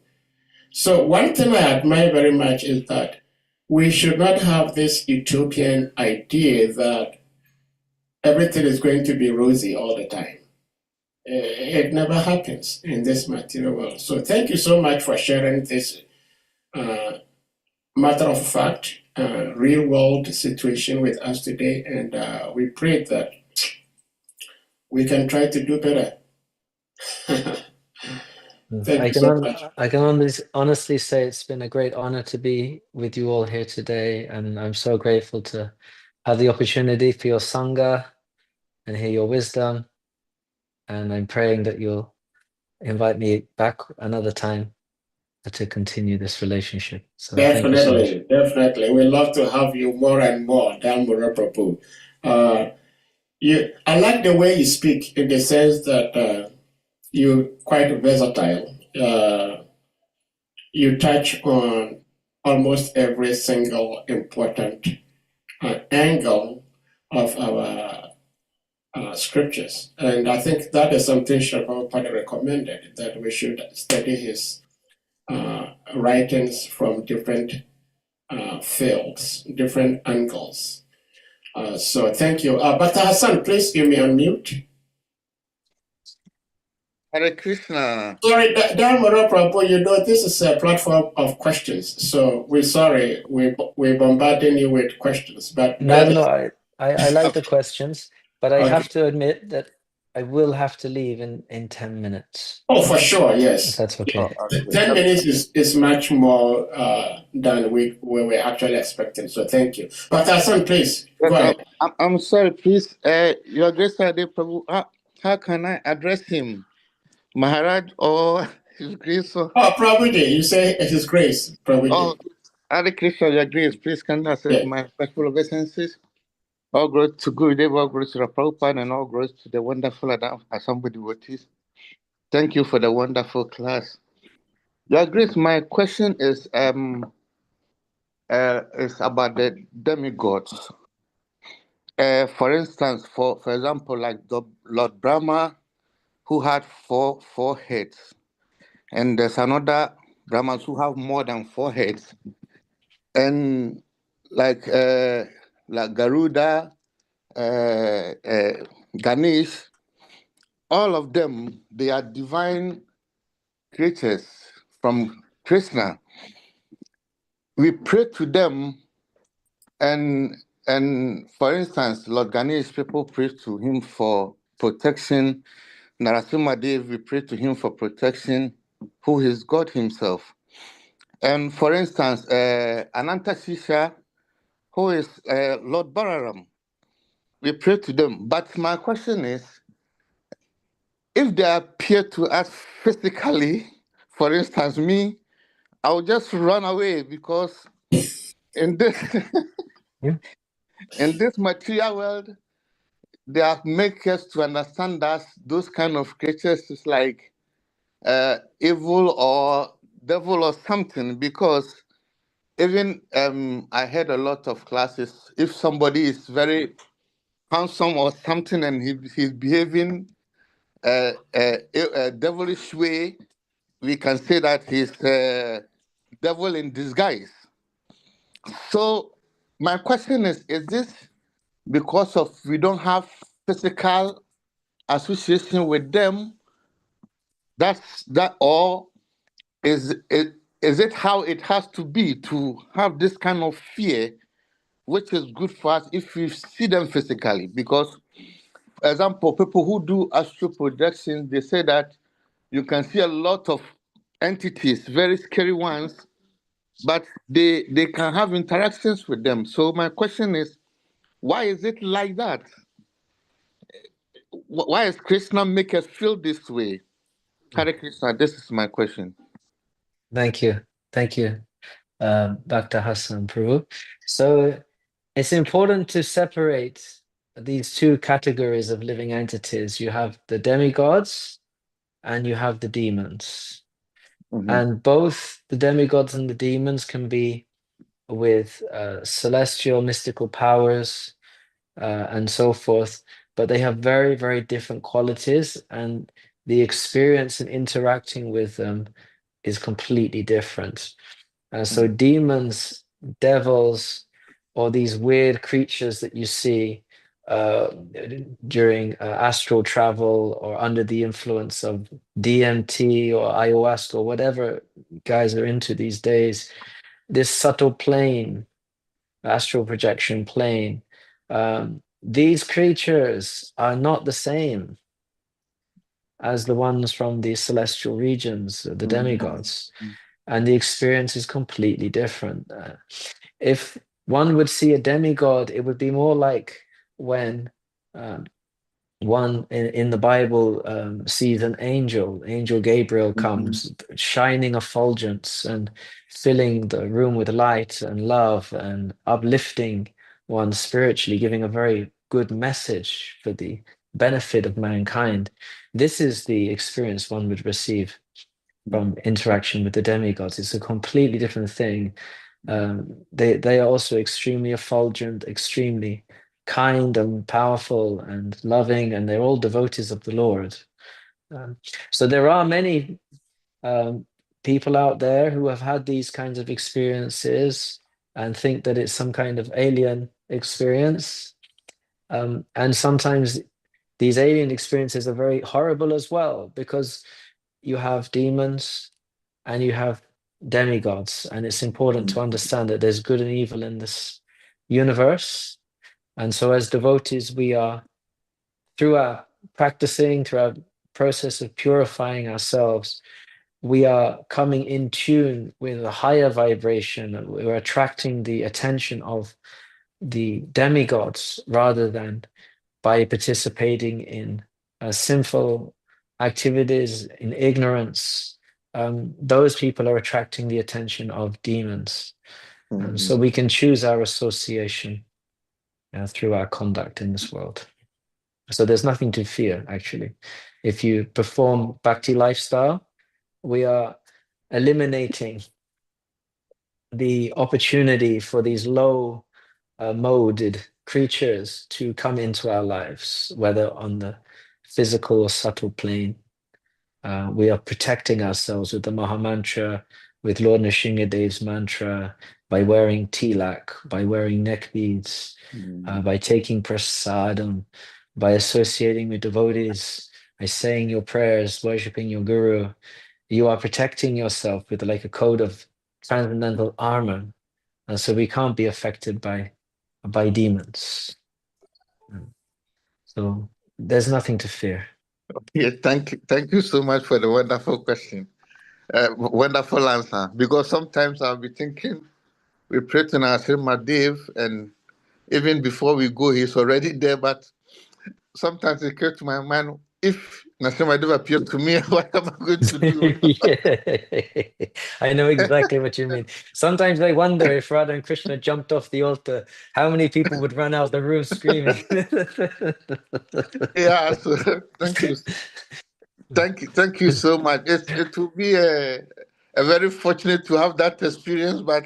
So one thing I admire very much is that we should not have this utopian idea that everything is going to be rosy all the time. It never happens in this material world. So thank you so much for sharing this matter of fact, real world situation with us today. And we pray that we can try to do better. Thank you so much. I can honestly say it's been a great honor to be with you all here today, and I'm so grateful to have the opportunity for your sangha and hear your wisdom. And I'm praying that you'll invite me back another time to continue this relationship. So thank you so much. Definitely. We love to have you more and more, MORA PRABHU. I like the way you speak, in the sense that you're quite versatile. You touch on almost every single important angle of our scriptures. And I think that is something Srila Prabhupada recommended, that we should study his writings from different fields, different angles. So thank you. Bhakta Hassan, please give me unmute. Hare Krishna. Sorry, MORA PRABHU, you know, this is a platform of questions. So we're sorry, we're bombarding you with questions. But No, I like the questions, but I Okay. have to admit that I will have to leave in 10 minutes. Oh, for sure, If yes. that's okay. 10 minutes is much more than we were actually expecting. So thank you. But Hassan, please, go ahead. I'm sorry, please. Your Grace Hare Prabhu, how can I address him? Maharaj or His Grace? Oh, Prabhuji, you say His Grace, Prabhuji. Oh, Hare Krishna, Your Grace, please can I accept my respectful obeisances? All glory to Gurudev, all glory to the Prabhupada, and all glory to the wonderful Assembly devotees. Thank you for the wonderful class. Your Grace, my question is about the demigods. For instance, for example, like the Lord Brahma, who had four heads, and there's another Brahmas who have more than 4 heads, and like Garuda, Ganesh, all of them, they are divine creatures from Krishna. We pray to them, and for instance, Lord Ganesh, people pray to him for protection. Narasimha Dev, we pray to him for protection, who is God himself. And for instance, Ananta Shisha, who is Lord Balaram, we pray to them. But my question is, if they appear to us physically, for instance, me, I'll just run away, because in this in this material world, they have made us to understand that those kind of creatures is like evil or devil or something, because even I heard a lot of classes, if somebody is very handsome or something and he's behaving a devilish way, we can say that he's a devil in disguise. So my question is this because of we don't have physical association with them? Or is it how it has to be to have this kind of fear, which is good for us if we see them physically? Because, for example, people who do astral projections, they say that you can see a lot of entities, very scary ones, but they can have interactions with them. So my question is, why is it like that? Why does Krishna make us feel this way? Hare Krishna, this is my question. Thank you. Thank you, Dr. Hassan Prabhu. So it's important to separate these two categories of living entities. You have the demigods and you have the demons. Mhm. And both the demigods and the demons can be with celestial mystical powers and so forth, but they have very, very different qualities, and the experience in interacting with them is completely different. So demons, devils, or these weird creatures that you see during astral travel or under the influence of DMT or ayahuasca or whatever guys are into these days, this subtle plane, astral projection plane, these creatures are not the same as the ones from the celestial regions, the demigods, and the experience is completely different. If one would see a demigod, it would be more like when one in the Bible sees an angel Gabriel comes, shining effulgence and filling the room with light and love and uplifting one spiritually, giving a very good message for the benefit of mankind. This is the experience one would receive from interaction with the demigods. It's a completely different thing. They are also extremely effulgent, extremely kind and powerful and loving, and they're all devotees of the Lord. So there are many people out there who have had these kinds of experiences and think that it's some kind of alien experience. And sometimes these alien experiences are very horrible as well, because you have demons and you have demigods, and it's important to understand that there's good and evil in this universe. And so as devotees, we are, through our practicing, through our process of purifying ourselves, we are coming in tune with a higher vibration. We're attracting the attention of the demigods rather than by participating in sinful activities, in ignorance. Those people are attracting the attention of demons. So we can choose our association through our conduct in this world. So there's nothing to fear, actually. If you perform bhakti lifestyle, we are eliminating the opportunity for these low moded creatures to come into our lives, whether on the physical or subtle plane. We are protecting ourselves with the Maha Mantra, with Lord Nrsingadev's mantra, by wearing tilak, by wearing neck beads, by taking prasadam, by associating with devotees, by saying your prayers, worshipping your guru. You are protecting yourself with like a code of transcendental armor. And so we can't be affected by demons. So there's nothing to fear. Yeah, thank you so much for the wonderful question, wonderful answer. Because sometimes I'll be thinking, we pray to Narasimha Dev, and even before we go, he's already there. But sometimes it occurs to my mind, if Narasimha Dev appeared to me, what am I going to do? Yeah. I know exactly what you mean. Sometimes I wonder if Radha and Krishna jumped off the altar, how many people would run out the room screaming? Yeah, so thank you so much. It will be a very fortunate to have that experience, but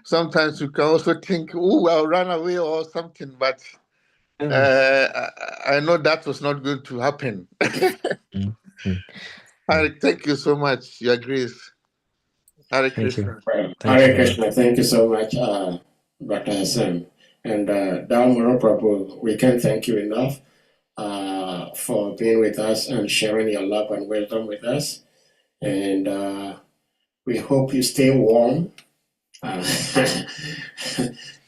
sometimes you can also think, oh, I'll run away or something, but I know that was not going to happen. Thank you so much, Your Grace. Hare Thank you. Krishna. Hare Krishna, thank you so much, Dr. Hassan. And Dal Moro Prabhu, we can't thank you enough. for being with us and sharing your love and wisdom with us. And we hope you stay warm.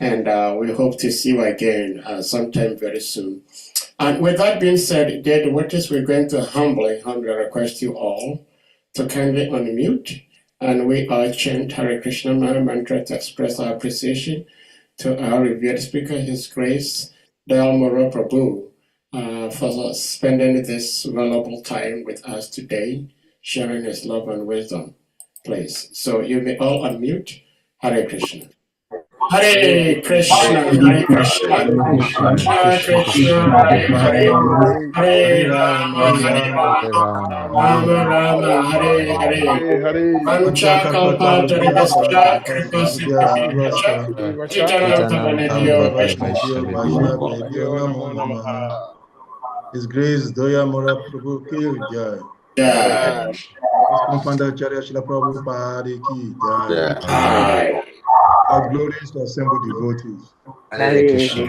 And we hope to see you again sometime very soon. And with that being said, dear devotees, we're going to humbly request you all to kindly unmute, and we all chant Hare Krishna mantra to express our appreciation to our revered speaker, His Grace, DAYAL MORA PRABHU, for spending this valuable time with us today, sharing his love and wisdom. Please, so you may all unmute. Hare Krishna. Hare Krishna, Hare Krishna, Krishna Krishna, Hare Hare, Hare Rama, Hare Rama, Rama Rama, Hare Hare. Pancha kalpa tarivasya, kripa sindhuvasya, Titanam Pavanadiyo His Grace Doya Mora Prabhu Ki Jai. Jai. His Confounder Acharya Srila Prabhupada Ki Jai. Jai. Our glorious assembled devotees. Hare Krishna.